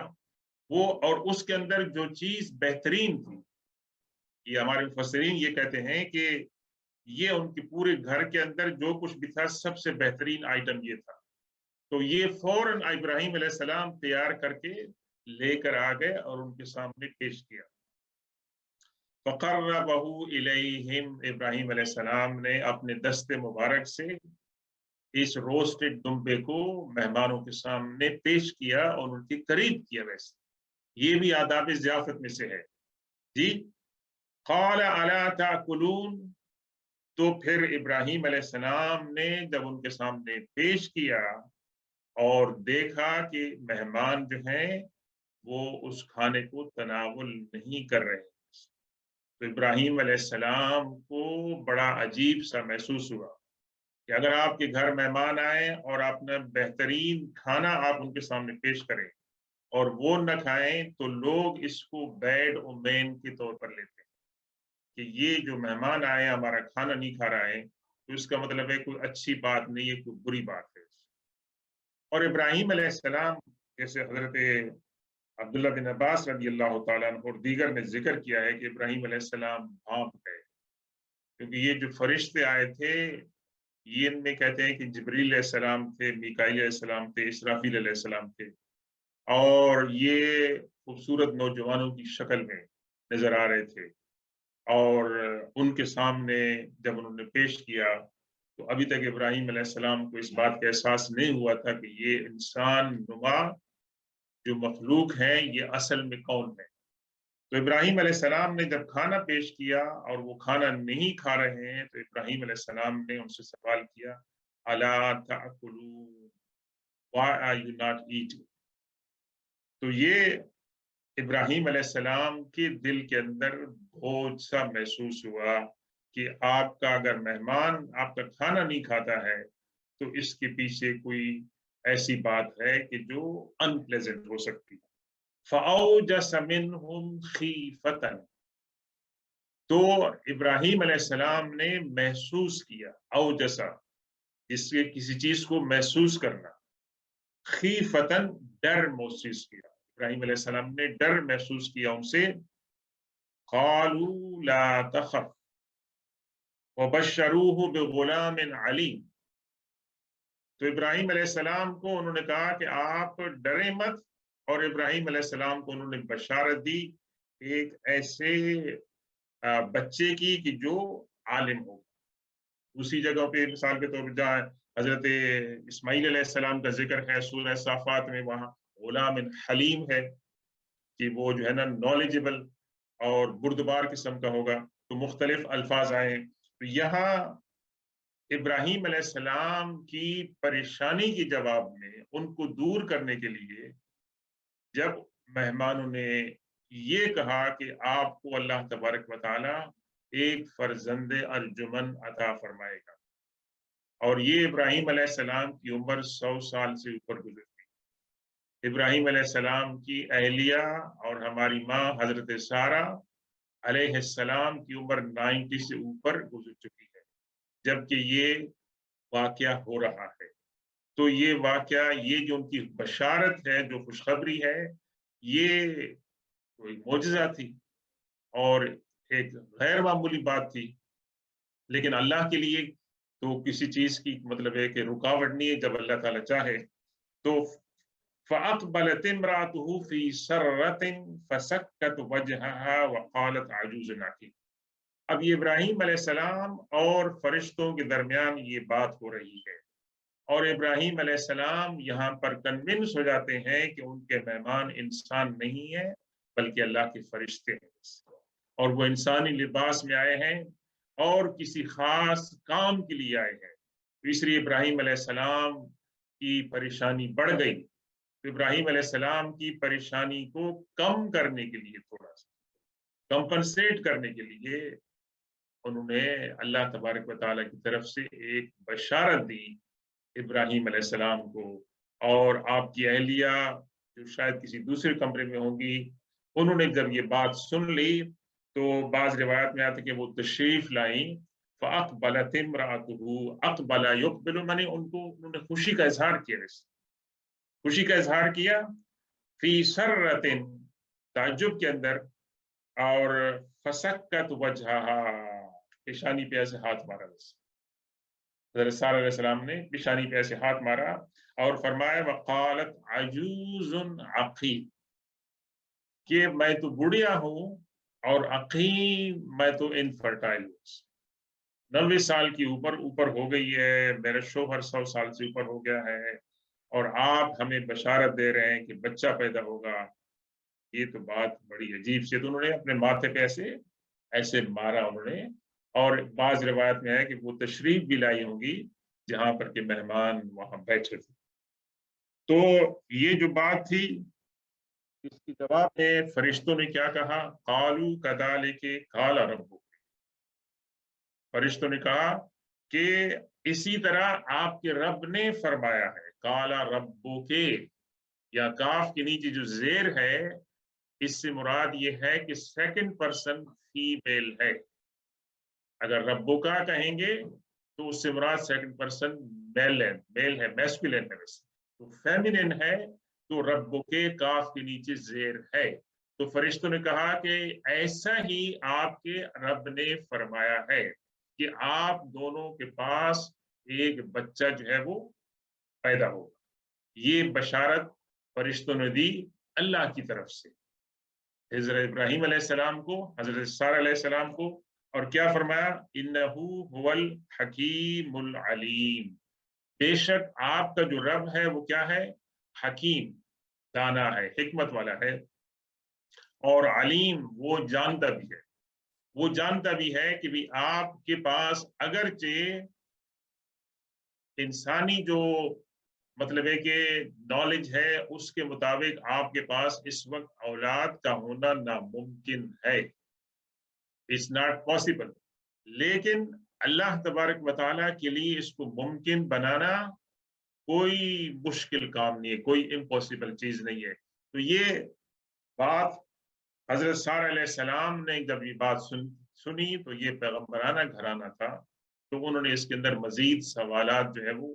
وہ، اور اس کے اندر جو چیز بہترین تھی. یہ ہمارے مفسرین یہ کہتے ہیں کہ یہ ان کے پورے گھر کے اندر جو کچھ بھی تھا سب سے بہترین آئٹم یہ تھا. تو یہ فوراً ابراہیم علیہ السلام تیار کر کے لے کر آ گئے اور ان کے سامنے پیش کیا. فقربہ الیہم، ابراہیم علیہ السلام نے اپنے دست مبارک سے اس روسٹڈ دمبے کو مہمانوں کے سامنے پیش کیا اور ان کے قریب کیا. ویسے یہ بھی آداب ضیافت میں سے ہے. جی، قال الا تاکلون، تو پھر ابراہیم علیہ السلام نے جب ان کے سامنے پیش کیا اور دیکھا کہ مہمان جو ہیں وہ اس کھانے کو تناول نہیں کر رہے، تو ابراہیم علیہ السلام کو بڑا عجیب سا محسوس ہوا کہ اگر آپ کے گھر مہمان آئیں اور اپنا بہترین کھانا آپ ان کے سامنے پیش کریں اور وہ نہ کھائیں تو لوگ اس کو بیڈ اومین کے طور پر لیتے ہیں کہ یہ جو مہمان آئے ہمارا کھانا نہیں کھا رہا ہے تو اس کا مطلب ہے کوئی اچھی بات نہیں ہے، کوئی بری بات ہے. اور ابراہیم علیہ السلام، جیسے حضرت عبداللہ بن عباس رضی اللہ تعالیٰ عنہ اور دیگر نے ذکر کیا ہے کہ ابراہیم علیہ السلام بھانپ گئے، کیونکہ یہ جو فرشتے آئے تھے یہ ان میں کہتے ہیں کہ جبریل علیہ السلام تھے، میکائیل علیہ السلام تھے، اسرافیل علیہ السلام تھے، اور یہ خوبصورت نوجوانوں کی شکل میں نظر آ رہے تھے. اور ان کے سامنے جب انہوں نے پیش کیا تو ابھی تک ابراہیم علیہ السلام کو اس بات کا احساس نہیں ہوا تھا کہ یہ انسان نما جو مخلوق ہیں یہ اصل میں کون ہے. تو ابراہیم علیہ السلام نے جب کھانا پیش کیا اور وہ کھانا نہیں کھا رہے ہیں تو ابراہیم علیہ السلام نے ان سے سوال کیا الا تاکلون، why are you not eating؟ تو یہ ابراہیم علیہ السلام کے دل کے اندر بوجھ سا محسوس ہوا کہ آپ کا اگر مہمان آپ کا کھانا نہیں کھاتا ہے تو اس کے پیچھے کوئی ایسی بات ہے کہ جو ان پلیزنٹ ہو سکتی ہے. فَأَوْجَسَ مِنْهُمْ خِيفَةً، تو ابراہیم علیہ السلام نے محسوس کیا، اوجسا جس سے کسی چیز کو محسوس کرنا، خیفتن ڈر محسوس کیا. ابراہیم علیہ السلام نے ڈر محسوس کیا ان سے. قالوا لا تخف وبشروه بغلام علیم، تو ابراہیم علیہ السلام کو انہوں نے کہا کہ آپ ڈریں مت، اور ابراہیم علیہ السلام کو انہوں نے بشارت دی ایک ایسے بچے کی کہ جو عالم ہو. اسی جگہ پہ مثال کے طور پر جہاں حضرت اسماعیل علیہ السلام کا ذکر ہے سورہ صافات میں، وہاں غلام حلیم ہے کہ وہ جو ہے نا نالجبل اور بردبار قسم کا ہوگا. تو مختلف الفاظ آئے ہیں. تو یہاں ابراہیم علیہ السلام کی پریشانی کے جواب میں ان کو دور کرنے کے لیے جب مہمانوں نے یہ کہا کہ آپ کو اللہ تبارک و تعالی ایک فرزند ارجمن عطا فرمائے گا، اور یہ ابراہیم علیہ السلام کی عمر 100 سال سے اوپر گزرتی. ابراہیم علیہ السلام کی اہلیہ اور ہماری ماں حضرت سارہ علیہ السلام کی عمر 90 سے اوپر گزر چکی ہے جبکہ یہ واقعہ ہو رہا ہے. تو یہ واقعہ، یہ جو ان کی بشارت ہے، جو خوشخبری ہے، یہ کوئی معجزہ تھی اور ایک غیر معمولی بات تھی. لیکن اللہ کے لیے تو کسی چیز کی مطلب ہے کہ رکاوٹ نہیں ہے. جب اللہ تعالیٰ چاہے تو فَأَقْبَلَتِ امْرَأَتُهُ فِي سَرَّةٍ فَسَكَّتْ وَجْهَهَا وَقَالَتْ عَجُوزٌ عَقِيمٌ. اب یہ ابراہیم علیہ السلام اور فرشتوں کے درمیان یہ بات ہو رہی ہے، اور ابراہیم علیہ السلام یہاں پر کنونس ہو جاتے ہیں کہ ان کے مہمان انسان نہیں ہیں بلکہ اللہ کے فرشتے ہیں، اور وہ انسانی لباس میں آئے ہیں اور کسی خاص کام کے لیے آئے ہیں. تو اس لیے ابراہیم علیہ السلام کی پریشانی بڑھ گئی. تو ابراہیم علیہ السلام کی پریشانی کو کم کرنے کے لیے تھوڑا سا कंपनसेट करने के लिए उन्होंने अल्लाह तबारक व तआला की तरफ से एक बशारत दी इब्राहीम अलैहिस्सलाम को। और आपकी अहलिया जो शायद किसी दूसरे कमरे में होंगी, उन्होंने जब ये बात सुन ली तो बाज़ रिवायत में आता है कि वो तशरीफ़ लाईं, फ़अक़बलत इम्रअतुहु अक़बल युक़बिलु, माने उन्होंने खुशी का इज़हार किया, खुशी का इज़हार किया, फ़ी सर्रतिन, ताज्जुब के अंदर, और फसक्कत वजहहा, पेशानी पे ऐसे हाथ मारा बस। हज़रत सारा अलैहिस्सलाम ने पेशानी पे ऐसे हाथ मारा और फरमाया वक़ालत अजूज़ुन अक़ीम, कि मैं तो बुढ़िया हूँ और अक़ीम, मैं तो इनफर्टाइल हूँ, 90 साल की ऊपर ऊपर हो गई है, मेरा शौहर 100 साल से ऊपर हो गया है और आप हमें बशारत दे रहे हैं कि बच्चा पैदा होगा। ये तो बात बड़ी अजीब सी। तो उन्होंने अपने माथे पे ऐसे ऐसे मारा उन्होंने। और बाज़ रिवायत में है कि वो तशरीफ़ भी लाई होंगी जहाँ पर के मेहमान वहाँ बैठे थे। तो ये जो बात थी, इसके जवाब में फरिश्तों ने क्या कहा? क़ालू कज़ालिक क़ाल रब्बुक, फरिश्तों ने कहा कि इसी तरह आपके रब ने फरमाया है। क़ाल रब्बुके, या काफ के नीचे जो ज़ेर है, इससे मुराद ये है कि सेकंड पर्सन फीमेल है। अगर रब्बुका कहेंगे तो उससे मुराद सेकंड पर्सन मेल है, मैस्कुलिन है। वैसे तो फेमिनिन है, तो रब्बुके काफ के नीचे ज़ेर है। तो फरिश्तों ने कहा कि ऐसा ही आपके रब ने फरमाया है कि आप दोनों के पास एक बच्चा जो है वो पैदा होगा। ये बशारत फरिश्तों ने दी अल्लाह की तरफ से हज़रत इब्राहीम अलैहिस्सलाम को, हज़रत सारा अलैहिस्सलाम को। और क्या फरमाया? इन्नहु हुवल हकीमुल अलीम, बेशक आपका जो रब है वो क्या है? हकीम, दाना है, हिकमत वाला है, और अलीम, वो जानता भी है। वो जानता भी है कि भी आपके पास अगरचे इंसानी जो मतलब है कि नॉलेज है, उसके मुताबिक आपके पास इस वक्त औलाद का होना नामुमकिन है, इट्स नॉट पॉसिबल। लेकिन अल्लाह तबारक व तआला के लिए इसको मुमकिन बनाना कोई मुश्किल काम नहीं है, कोई इम्पॉसिबल चीज नहीं है। तो ये बात हजरत सारा अलैहिस्सलाम ने जब ये बात सुनी तो ये पैगम्बराना घराना था, तो उन्होंने इसके अंदर मजीद सवालात जो है वो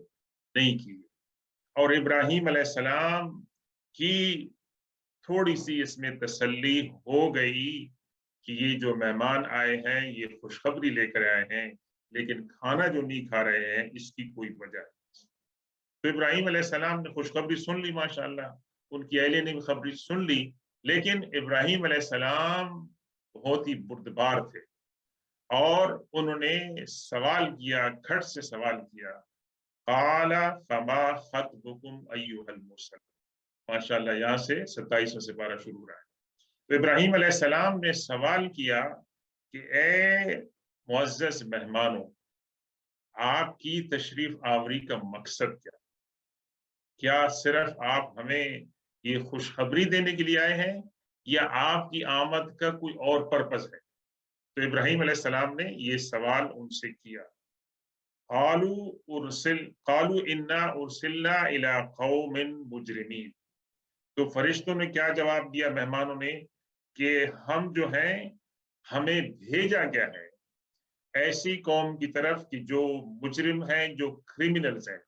नहीं किए। और इब्राहीम अलैहिस्सलाम की थोड़ी सी इसमें तसल्ली हो गई कि ये जो मेहमान आए हैं ये खुशखबरी लेकर आए हैं, लेकिन खाना जो नहीं खा रहे हैं इसकी कोई वजह है। तो इब्राहीम अलैहिस्सलाम ने खुशखबरी सुन ली माशाअल्लाह, उनकी अहलिया ने भी खबरी सुन ली, लेकिन इब्राहीम अलैहिस्सलाम बहुत ही बुर्दबार थे और उन्होंने सवाल किया, खट से सवाल किया, काला फमा खतबुकुम अय्युहल मुरसलून। माशाअल्लाह, यहाँ से 27वां सिपारा शुरू हो रहा है। तो इब्राहीम अलैहिस्सलाम ने सवाल किया कि ए मुअज़्ज़ज़ मेहमानों, आपकी तशरीफ आवरी का मकसद क्या? क्या सिर्फ आप हमें ये खुशखबरी देने के लिए आए हैं या आपकी आमद का कोई और पर्पस है? तो इब्राहीम अलैहिस्सलाम ने ये सवाल उनसे किया। क़ालू क़ालू इन्ना उरसिलना इला क़ौमिन मुजरिमीन। तो फरिश्तों ने क्या जवाब दिया मेहमानों ने कि हम जो हैं, हमें भेजा गया है ऐसी कौम की तरफ कि जो मुजरिम हैं, जो क्रिमिनल्स हैं,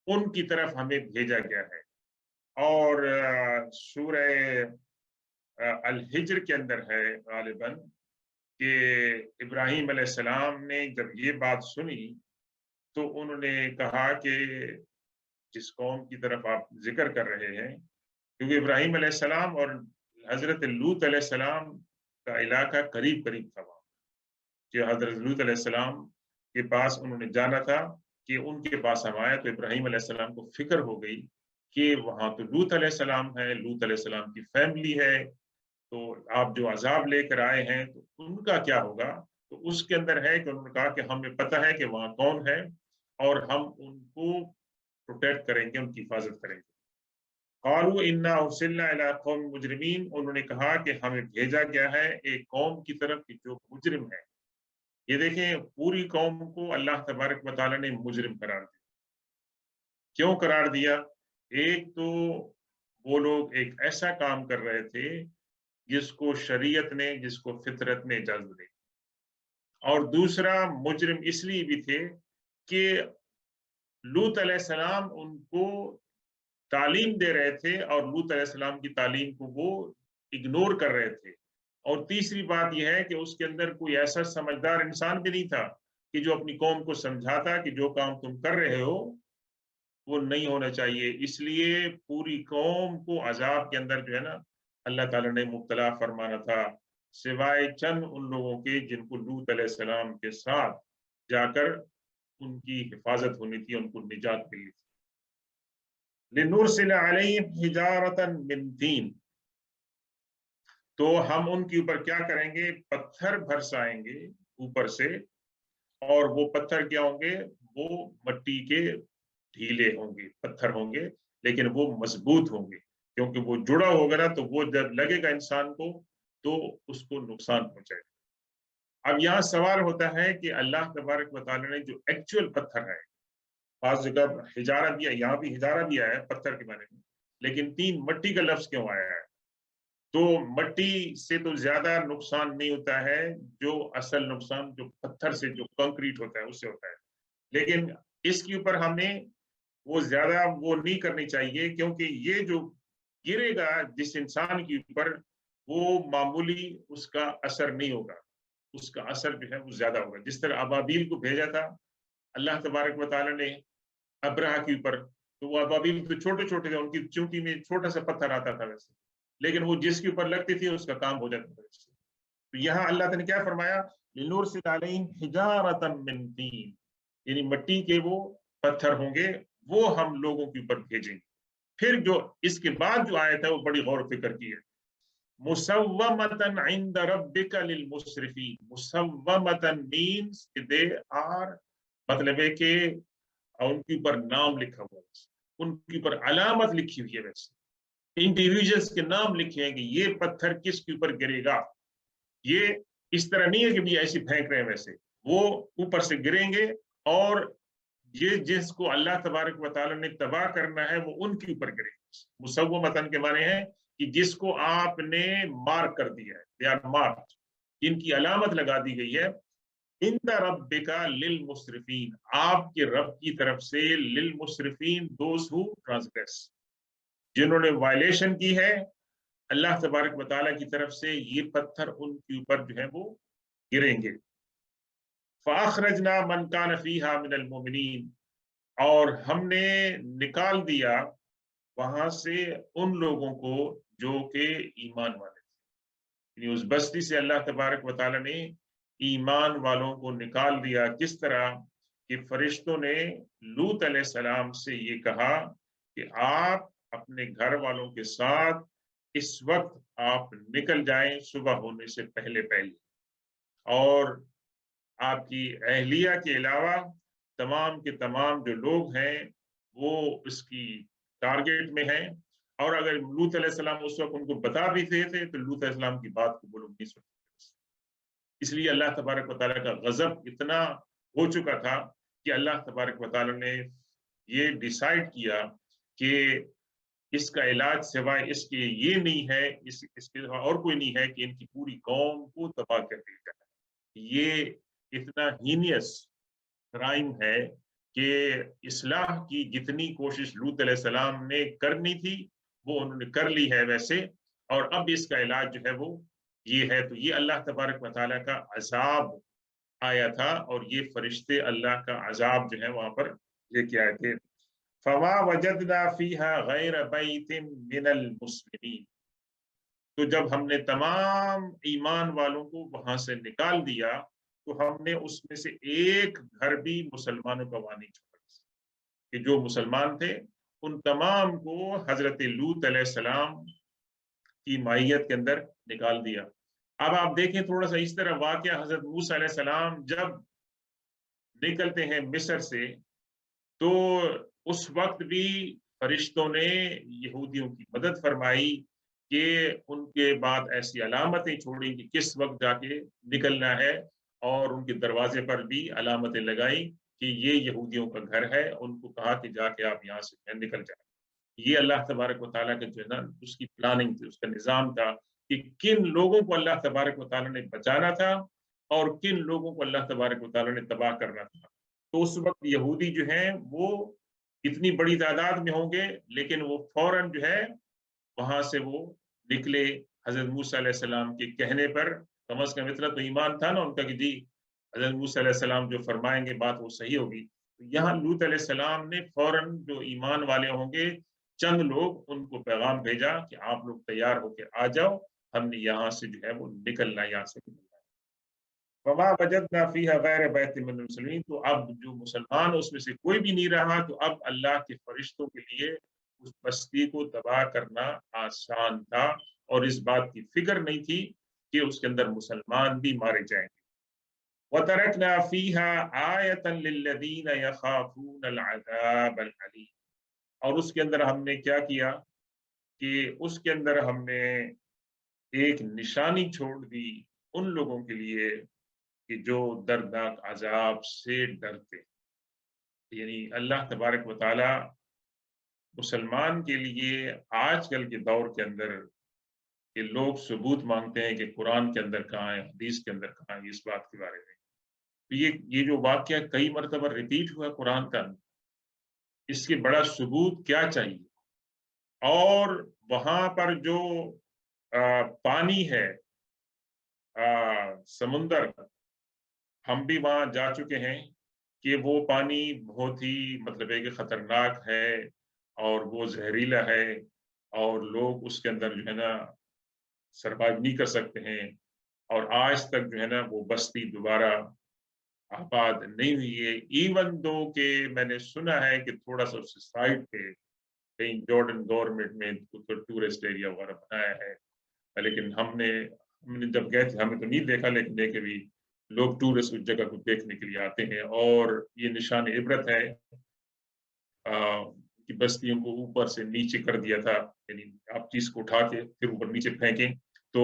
उनकी तरफ हमें भेजा गया है। और सूरह अल हिज्र के अंदर है गालिबन कि इब्राहीम अलैहिस्सलाम ने जब ये बात सुनी तो उन्होंने कहा कि जिस कौम की तरफ आप जिक्र कर रहे हैं, क्योंकि इब्राहीम अलैहिस्सलाम और हजरत लूत अलैहिस्सलाम का इलाका करीब करीब था वहाँ, कि हजरत लूत अलैहिस्सलाम के पास उन्होंने जाना था कि उनके पास हम आए। तो इब्राहीम अलैहिस्सलाम को फिक्र हो गई कि वहाँ तो लूत अलैहिस्सलाम है, लूत अलैहिस्सलाम की फैमिली है, तो आप जो अजाब लेकर आए हैं तो उनका क्या होगा? तो उसके अंदर है कि उन्होंने कहा कि हमें पता है कि वहाँ कौन है और हम उनको प्रोटेक्ट करेंगे, उनकी हिफाजत करेंगे। قالوا انا ارسلنا الى قوم مجرمین، انہوں نے کہا کہ ہمیں بھیجا گیا ہے ایک قوم کی طرف جو مجرم ہے۔ یہ دیکھیں پوری قوم کو اللہ تبارک و تعالیٰ نے مجرم قرار دیا۔ کیوں قرار دیا؟ ایک تو وہ لوگ ایک ایسا کام کر رہے تھے جس کو شریعت نے، جس کو فطرت نے اجازت دی، اور دوسرا مجرم اس لیے بھی تھے کہ لوط علیہ السلام ان کو تعلیم دے رہے تھے اور لوط علیہ السلام کی تعلیم کو وہ اگنور کر رہے تھے، اور تیسری بات یہ ہے کہ اس کے اندر کوئی ایسا سمجھدار انسان بھی نہیں تھا کہ جو اپنی قوم کو سمجھاتا کہ جو کام تم کر رہے ہو وہ نہیں ہونا چاہیے۔ اس لیے پوری قوم کو عذاب کے اندر جو ہے نا اللہ تعالیٰ نے مبتلا فرمانا تھا، سوائے چند ان لوگوں کے جن کو لوط علیہ السلام کے ساتھ جا کر ان کی حفاظت ہونی تھی، ان کو نجات ملی تھی۔ لنرسل علیہم حجارۃ من طین، تو ہم ان کے اوپر کیا کریں گے؟ پتھر برسائیں گے اوپر سے، اور وہ پتھر کیا ہوں گے؟ وہ مٹی کے ڈھیلے ہوں گے، پتھر ہوں گے، لیکن وہ مضبوط ہوں گے، کیونکہ وہ جڑا ہوگا نا تو وہ جب لگے گا انسان کو تو اس کو نقصان پہنچائے گا۔ اب یہاں سوال ہوتا ہے کہ اللہ تبارک و تعالیٰ نے جو ایکچوئل پتھر ہے، بعض جگہ ہجارہ بھی ہے، یہاں بھی ہجارہ بھی آیا ہے پتھر کے معنی میں، لیکن تین مٹی کا لفظ کیوں آیا ہے؟ تو مٹی سے تو زیادہ نقصان نہیں ہوتا ہے، جو اصل نقصان جو پتھر سے، جو کنکریٹ ہوتا ہے اس سے ہوتا ہے، لیکن اس کے اوپر ہمیں وہ زیادہ وہ نہیں کرنی چاہیے، کیونکہ یہ جو گرے گا جس انسان کے اوپر وہ معمولی اس کا اثر نہیں ہوگا، اس کا اثر جو ہے وہ زیادہ ہوگا۔ جس طرح ابابیل کو بھیجا تھا اللہ تبارک و تعالیٰ نے ابرہہ کے اوپر، تو وہ ابابیل تو چھوٹے چھوٹے تھے، ان کی چونٹی میں چھوٹا سا پتھر آتا تھا ویسے، لیکن وہ جس کے اوپر لگتی تھی اس کا کام ہو جاتا تھا۔ تو یہاں اللہ تعالیٰ نے کیا فرمایا؟ لنرسل علیہم حجارۃ من طین، یعنی مٹی کے وہ پتھر ہوں گے، وہ ہم لوگوں کے اوپر بھیجیں گے۔ پھر جو اس کے بعد جو آیت ہے وہ بڑی غور و فکر کی ہے، مسومۃ عند ربک للمسرفین۔ مسومۃ means they are، مطلب ہے کہ ان کے اوپر نام لکھا ہوا ہے، ان کے اوپر علامت لکھی ہوئی ہے، ویسے انڈیویجلس کے نام لکھے ہیں کہ یہ پتھر کس کے اوپر گرے گا۔ یہ اس طرح نہیں ہے کہ بھی ایسی پھینک رہے ہیں، ویسے وہ اوپر سے گریں گے، اور یہ جس کو اللہ تبارک و تعالیٰ نے تباہ کرنا ہے وہ ان کے اوپر گرے گا۔ مسومتن کے معنی ہے کہ جس کو آپ نے مارک کر دیا ہے، they are marked، ان کی علامت لگا دی گئی ہے۔ عند ربک للمسرفین، آپ کے رب کی طرف سے، للمسرفین those who transgress، جنہوں نے وائلیشن کی ہے اللہ تبارک و تعالیٰ کی طرف سے، یہ پتھر ان کے اوپر جو ہے وہ گریں گے۔ فَأَخْرَجْنَا مَنْ كَانَ فِيهَا مِنَ الْمُؤْمِنِينَ، اور ہم نے نکال دیا وہاں سے ان لوگوں کو جو کہ ایمان والے تھے، یعنی اس بستی سے اللہ تبارک و تعالیٰ نے ایمان والوں کو نکال دیا۔ کس طرح کہ فرشتوں نے لوط علیہ السلام سے یہ کہا کہ آپ اپنے گھر والوں کے ساتھ اس وقت آپ نکل جائیں صبح ہونے سے پہلے پہلے، اور آپ کی اہلیہ کے علاوہ تمام کے تمام جو لوگ ہیں وہ اس کی ٹارگیٹ میں ہیں، اور اگر لوط علیہ السلام اس وقت ان کو بتا بھی تھے تو لوط علیہ السلام کی بات کو وہ لوگ نہیں سنتے۔ اس لیے اللہ تبارک و تعالیٰ کا غضب اتنا ہو چکا تھا کہ اللہ تبارک و تعالیٰ نے یہ ڈیسائیڈ کیا کہ اس کا علاج سوائے اس کے یہ نہیں ہے، اس کے اور کوئی نہیں ہے کہ ان کی پوری قوم کو تباہ کر دیا جائے۔ یہ اتنا ہینیس کرائم ہے کہ اصلاح کی جتنی کوشش لوط علیہ السلام نے کرنی تھی وہ انہوں نے کر لی ہے ویسے، اور اب اس کا علاج جو ہے وہ یہ ہے۔ تو یہ اللہ تبارک و تعالیٰ کا عذاب آیا تھا، اور یہ فرشتے اللہ کا عذاب جو ہے وہاں پر یہ کیا ہے کہ فَمَا وَجَدْنَا فِيهَا غَيْرَ بَيْتٍ مِّنَ الْمُسْلِمِينَ، تو جب ہم نے تمام ایمان والوں کو وہاں سے نکال دیا تو ہم نے اس میں سے ایک گھر بھی مسلمانوں کا وہاں نہیں چھوڑا، کہ جو مسلمان تھے ان تمام کو حضرت لوط علیہ السلام کی معیت کے اندر نکال دیا۔ اب آپ دیکھیں تھوڑا سا اس طرح واقعہ، حضرت موسیٰ علیہ السلام جب نکلتے ہیں مصر سے تو اس وقت بھی फरिश्तों ने यहूदियों की मदद फरमाई कि उनके बाद ऐसी अलामतें छोड़ी कि किस वक्त जाके निकलना है, और उनके दरवाजे पर भी अलामतें लगाई कि ये यहूदियों का घर है। उनको कहा कि जाके आप यहाँ से जो है निकल जाए। ये अल्लाह तबारक व तआला का जो है ना उसकी प्लानिंग थी, उसका निज़ाम था कि किन लोगों को अल्लाह तबारक व तआला ने बचाना था और किन लोगों को अल्लाह तबारक व तआला ने तबाह करना था। तो उस वक़्त यहूदी जो हैं वो इतनी बड़ी तादाद में होंगे, लेकिन वो फ़ौरन जो है वहाँ से वो निकले हज़रत मूसा अलैहि सलाम के कहने पर। कम से कम इतना तो ईमान था ना उनका कि जी, हज़रत मूसा अलैहि सलाम जो फरमाएँगे बात वो सही होगी। तो यहाँ लूत अलैहि सलाम ने फ़ौरन जो ईमान वाले होंगे, चंद लोग उनको पैगाम भेजा कि आप लोग तैयार होके आ जाओ, हमने यहाँ से जो है वो निकलना है, यहाँ से निकलना है। वमा वजदना फ़ीहा गैर बैतिन मिनल मुस्लिमीन, तो अब जो मुसलमान उसमें से कोई भी नहीं रहा, तो अब अल्लाह के फरिश्तों के लिए उस बस्ती को तबाह करना आसान था, और इस बात की फ़िक्र नहीं थी कि उसके अंदर मुसलमान भी मारे जाएँगे। वतरकना फ़ीहा आयतन लिल्लज़ीना यख़ाफ़ूनल अज़ाबल अलीम, और उसके अंदर हमने क्या किया कि उसके अंदर हमने एक निशानी छोड़ दी उन लोगों के लिए कि जो दर्दनाक अज़ाब से डरते। यानी अल्लाह तबारक व तआला मुसलमान के लिए आजकल के दौर के अंदर कि लोग सबूत माँगते हैं कि कुरान के अंदर कहाँ है, हदीस के अंदर कहाँ है, इस बात के बारे में। तो ये जो वाक़या कई मर्तबा रिपीट हुआ कुरान का, इसके बड़ा सबूत क्या चाहिए? और वहाँ पर जो पानी है, समुंदर, हम भी वहाँ जा चुके हैं कि वो पानी बहुत ही मतलब है कि खतरनाक है, और वो ज़हरीला है, और लोग उसके अंदर जो है ना सर्वाइव नहीं कर सकते हैं, और आज तक जो है ना वो बस्ती दोबारा आबाद नहीं हुई है। इवन दो कि मैंने सुना है कि थोड़ा-सा उस साइड पे कहीं जॉर्डन गवर्नमेंट ने कुछ टूरिस्ट एरिया वगैरह बनाया है। लेकिन हमने हमने जब गए थे हमें तो नहीं देखा, लेकिन देखे भी लोग टूरिस्ट उस जगह को देखने के लिए आते हैं, और ये निशान इबरत है कि बस्तियों को ऊपर से नीचे कर दिया था। यानी आप चीज़ को उठा के फिर ऊपर नीचे फेंकें, तो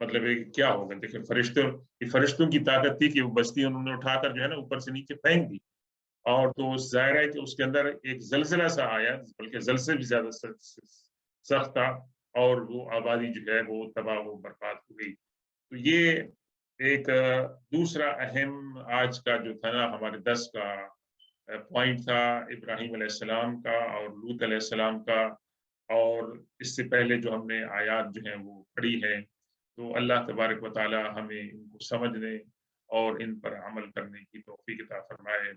मतलब है कि क्या होगा? देखिए फरिश्तों की ताकत थी कि वो बस्ती उन्होंने उठाकर जो है ना ऊपर से नीचे फेंक दी, और तो ज़ाहिर है कि उसके अंदर एक ज़लज़ला सा आया, बल्कि ज़लज़ले से भी ज़्यादा सख्त था, और वो आबादी जो है वो तबाह व बर्बाद हो गई। तो ये एक दूसरा अहम आज का जो था ना हमारे 10 का पॉइंट था इब्राहीम अलैहिस्सलाम का और लूत अलैहिस्सलाम का, और इससे पहले जो हमने आयात जो हैं वो पढ़ी हैं। तो अल्लाह तबारक व तआला हमें इनको समझने और इन पर अमल करने की तौफीक अता फरमाए।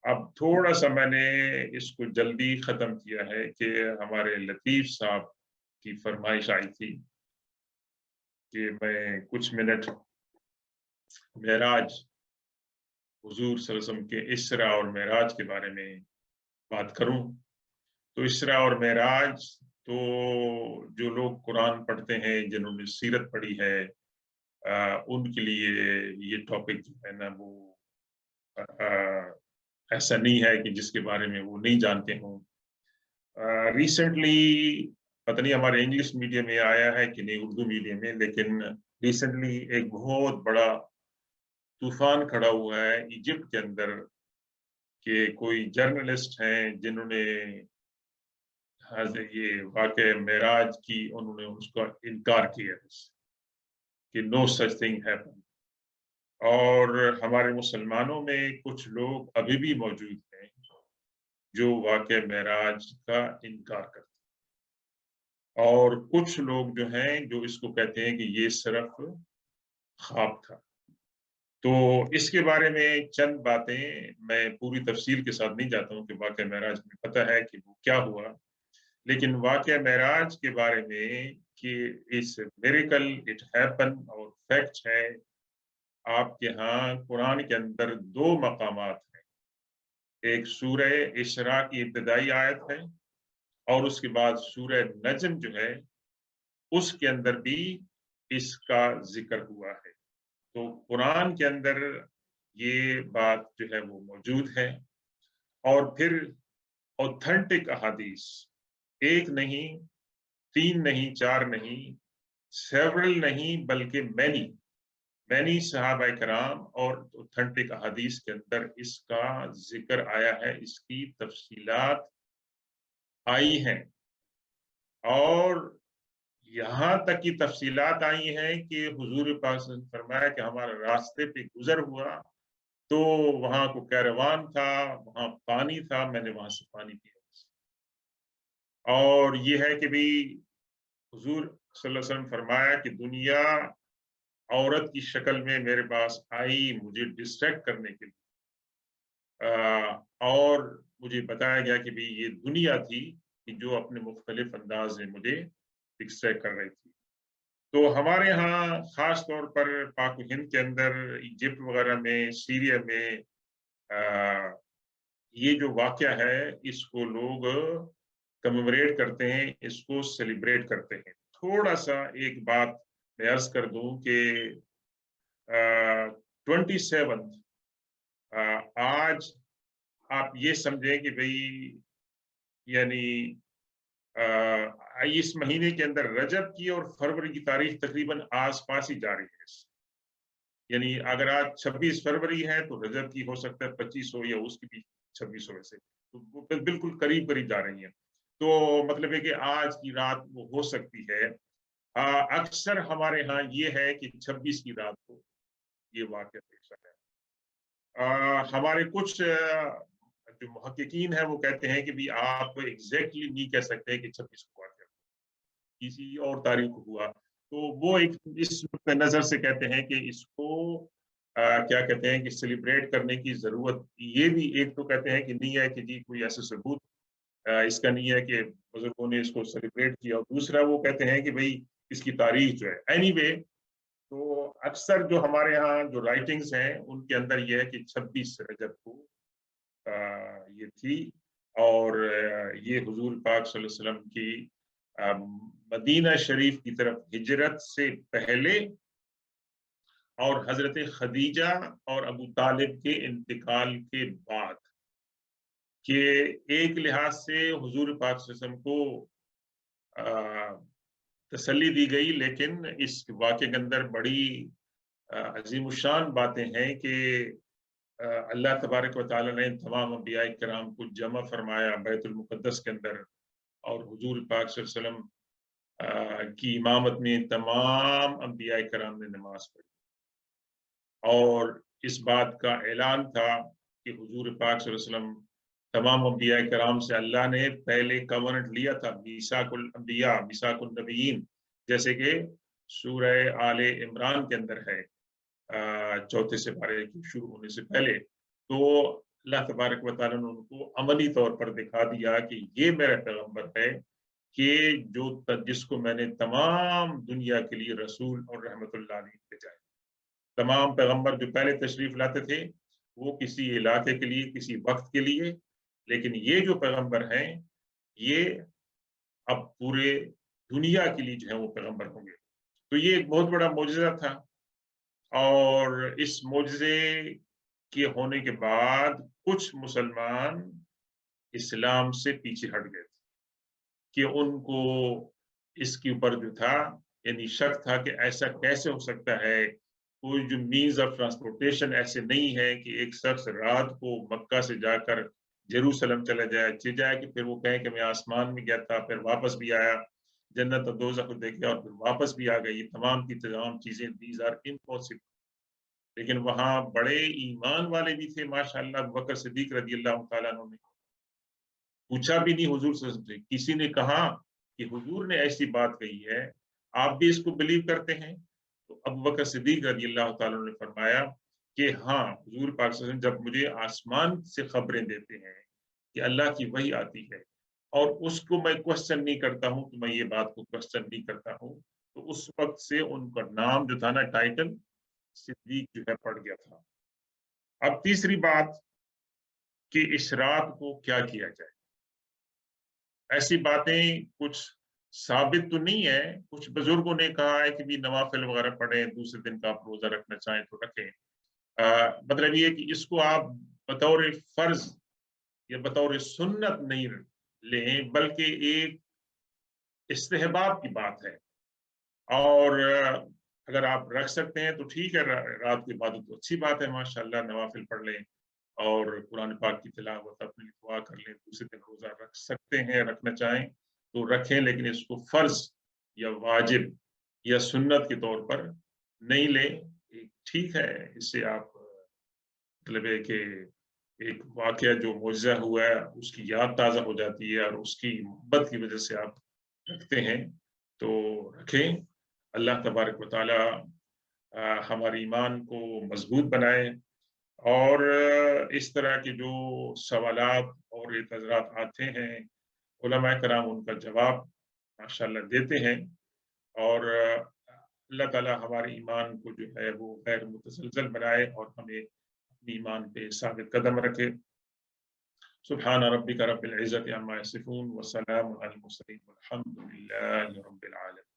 अब थोड़ा-सा मैंने इसको जल्दी ख़त्म किया है कि हमारे लतीफ़ साहब की फ़रमाइश आई थी कि मैं कुछ मिनट मेराज, हुज़ूर सल्लल्लाहु अलैहि वसल्लम के इस्रा और मेराज के बारे में बात करूँ। तो इस्रा और मेराज, तो जो लोग कुरान पढ़ते हैं, जिन्होंने सीरत पढ़ी है, उनके लिए ये टॉपिक जो है ना वो ऐसा नहीं है कि जिसके बारे में वो नहीं जानते हों। रिसेंटली पता नहीं हमारे इंग्लिश मीडियम में आया है कि नहीं उर्दू मीडियम में, लेकिन रिसेंटली एक बहुत बड़ा तूफान खड़ा हुआ है इजिप्ट के अंदर कि कोई जर्नलिस्ट हैं जिन्होंने ये वाक़या मेराज की उन्होंने उसका इनकार किया कि नो सच थिंग हैपन, और हमारे मुसलमानों में कुछ लोग अभी भी मौजूद हैं जो वाक़या मेराज का इनकार करते हैं, और कुछ लोग जो हैं जो इसको कहते हैं कि ये सिर्फ ख्वाब था। तो इसके बारे में चंद बातें, मैं पूरी तफ़सील के साथ नहीं जाता हूँ कि वाक़या मेराज में पता है कि वो क्या हुआ, लेकिन वाक़या मेराज के बारे में कि इट्स मिरेकल, इट हैपन, और फैक्ट है। आपके यहाँ कुरान के अंदर 2 मकामात हैं। एक सूरह इस्रा की इब्तिदाई आयत है, और उसके बाद सूरह नज्म जो है, उसके अंदर भी इसका ज़िक्र हुआ है। तो कुरान के अंदर ये बात जो है वो मौजूद है। और फिर ऑथेंटिक अहादीस, एक नहीं, तीन नहीं, चार नहीं, सेवरल नहीं, बल्कि मैनी सहाबा कराम और ऑथेंटिक अहादीस के अंदर इसका जिक्र आया है, इसकी तफसीलात आई हैं। और यहाँ तक की तफसीलात आई हैं कि हुजूर पाक ने फरमाया कि हमारे रास्ते पे गुजर हुआ तो वहां को कैरवान था, वहां पानी था, मैंने वहां से पानी पिया। और ये है कि भी हुजूर सल्लल्लाहु अलैहि वसल्लम फरमाया कि दुनिया औरत की शक्ल में मेरे पास आई मुझे डिस्ट्रैक्ट करने के लिए, और मुझे बताया गया कि भाई ये दुनिया थी कि जो अपने मुख्तलिफ अंदाज में मुझे डिस्ट्रैक्ट कर रही थी। तो हमारे यहाँ खास तौर पर पाक हिंद के अंदर, इजिप्ट वगैरह में, सीरिया में ये जो वाक़या है इसको लोग कमेमोरेट करते हैं, इसको सेलिब्रेट करते हैं। थोड़ा-सा एक बात मैं अर्ज़ कर दूँ कि 27 आज आप ये समझें कि भई यानी इस महीने के अंदर रजब की और फरवरी की तारीख तकरीबन आस-पास ही जा रही है। यानी अगर आज 26 फरवरी है तो रजब की हो सकता है 25 हो या उसकी भी 26 हो वैसे। तो वो बिल्कुल करीब-करीब जा रही हैं। तो मतलब है कि आज की रात वो हो सकती है। अक्सर हमारे यहाँ ये है कि 26 की रात को ये वाक़या पेश आया है। हमारे कुछ जो मुहक्किकीन हैं वो कहते हैं कि भी आप एग्ज़ैक्टली नहीं कह सकते कि 26 को वाक़या किसी और तारीख को हुआ। तो वो एक इस नुक्ते नज़र से कहते हैं कि इसको क्या कहते हैं कि सेलिब्रेट करने की ज़रूरत ये भी एक तो कहते हैं कि नहीं है कि जी कोई ऐसा सबूत इसका नहीं है कि बुज़ुर्गों ने इसको सेलिब्रेट किया, और दूसरा वो कहते हैं कि भई इसकी तारीख जो है एनीवे, तो अक्सर जो हमारे यहाँ जो राइटिंग्स हैं उनके अंदर ये है कि 26 रजब को ये थी। और ये हुजूर पाक सल्लल्लाहु अलैहि वसल्लम की मदीना शरीफ की तरफ हिजरत से पहले और हजरत खदीजा और अबू तालिब के इंतकाल के बाद के एक लिहाज से हुजूर पाक सल्लल्लाहु अलैहि वसल्लम को तसल्ली दी गई, लेकिन इस वाक़े के अंदर बड़ी अज़ीमुश्शान बातें हैं कि अल्लाह तबारक व तआला ने तमाम अंबिया किराम को जमा फरमाया बैतुल मुक़द्दस के अंदर, और हुजूर पाक सल्लल्लाहु अलैहि वसल्लम की इमामत में तमाम अंबिया किराम ने नमाज पढ़ी। और इस बात का ऐलान था कि हुजूर पाक सल्लल्लाहु अलैहि वसल्लम तमाम अंबिया किराम से अल्लाह ने पहले कवनेंट लिया था, मीसाकुल अंबिया, मीसाकुन नबिय्यीन, जैसे कि सूरह आले इमरान के अंदर है, चौथे सिपारे के शुरू होने से पहले। तो अल्लाह तबारक व तआला ने उनको अमली तौर पर दिखा दिया कि ये मेरा पैगंबर है कि जिसको मैंने तमाम दुनिया के लिए रसूल और रहमतुल्लाह अलैहि भेजा है। तमाम पैगंबर जो पहले तशरीफ लाते थे वो किसी इलाके के लिए, किसी वक्त के लिए, लेकिन ये जो पैगंबर हैं ये अब पूरे दुनिया के लिए जो है वो पैगंबर होंगे। तो ये एक बहुत बड़ा मोजज़ा था। और इस मोजज़े के होने के बाद कुछ मुसलमान इस्लाम से पीछे हट गए थे कि उनको इसके ऊपर जो था यानी शक था कि ऐसा कैसे हो सकता है, कोई जो मीन्स ऑफ ट्रांसपोर्टेशन ऐसे नहीं है कि एक शख्स रात को मक्का से जाकर जेरूसलम चला जाए कि फिर वो कहे कि मैं आसमान में गया था, फिर वापस भी आया, जन्नत और दोज़ख को देख लिया और फिर वापस भी आ गई। ये तमाम की तमाम चीज़ें दीज़ आर इम्पॉसिबल। लेकिन वहाँ बड़े ईमान वाले भी थे माशाअल्लाह, अबू बकर सिद्दीक रज़ियल्लाहु ताला अन्हु ने पूछा भी नहीं हुजूर सल्लल्लाहु अलैहि वसल्लम से। किसी ने कहा कि हुजूर ने ऐसी बात कही है, आप भी इसको बिलीव करते हैं? तो अबू बकर सिद्दीक रज़ियल्लाहु ताला अन्हु ने फरमाया कि हाँ, हुजूर पाक सल्लल्लाहु अलैहि वसल्लम जब मुझे आसमान से खबरें देते हैं कि अल्लाह की वही आती है और उसको मैं क्वेश्चन नहीं करता हूँ, तो मैं ये बात को क्वेश्चन नहीं करता हूँ। तो उस वक़्त से उनका नाम जो था ना, टाइटल सिद्दीक जो है पड़ गया था। अब तीसरी बात कि इस रात को क्या किया जाए? ऐसी बातें कुछ साबित तो नहीं है, कुछ बुजुर्गों ने कहा है कि भी नवाफ़िल वगैरह पढ़ें, दूसरे दिन का आप रोज़ा रखना चाहें तो रखें। मतलब ये है कि इसको आप बतौर फ़र्ज़ ये बतौर सुन्नत नहीं लें, बल्कि एक इस्तेहबाब की बात है। और अगर आप रख सकते हैं तो ठीक है, रात की इबादत तो अच्छी बात है, माशाअल्लाह, नवाफिल पढ़ लें और कुरान पाक की तिलावत, अपने लिए दुआ कर लें। दूसरे दिन रोज़ा रख सकते हैं, रखना चाहें तो रखें, लेकिन इसको फ़र्ज़ या वाजिब या सुन्नत के तौर पर नहीं लें। एक ठीक है, इससे आप मतलब है कि एक वाक़या जो मुअज़्ज़ज़ा हुआ है, उसकी याद ताज़ा हो जाती है और उसकी मोहब्बत की वजह से आप रखते हैं, तो रखें। अल्लाह तबारक व तआला हमारे ईमान को मज़बूत बनाए और इस तरह के जो सवालात और एतज़ारात आते हैं, उलमाए कराम उनका जवाब माशाअल्लाह देते हैं और अल्लाह ताला हमारे ईमान को जो है वो गैर मुतज़लज़ल बनाए और हमें अपने ईमान पे साबित कदम रखे। सुब्हान रब्बिका रब्बिल इज़्ज़ति अम्मा यसिफ़ून व सलामुन अलल मुरसलीन वल्हम्दुलिल्लाहि रब्बिल आलमीन।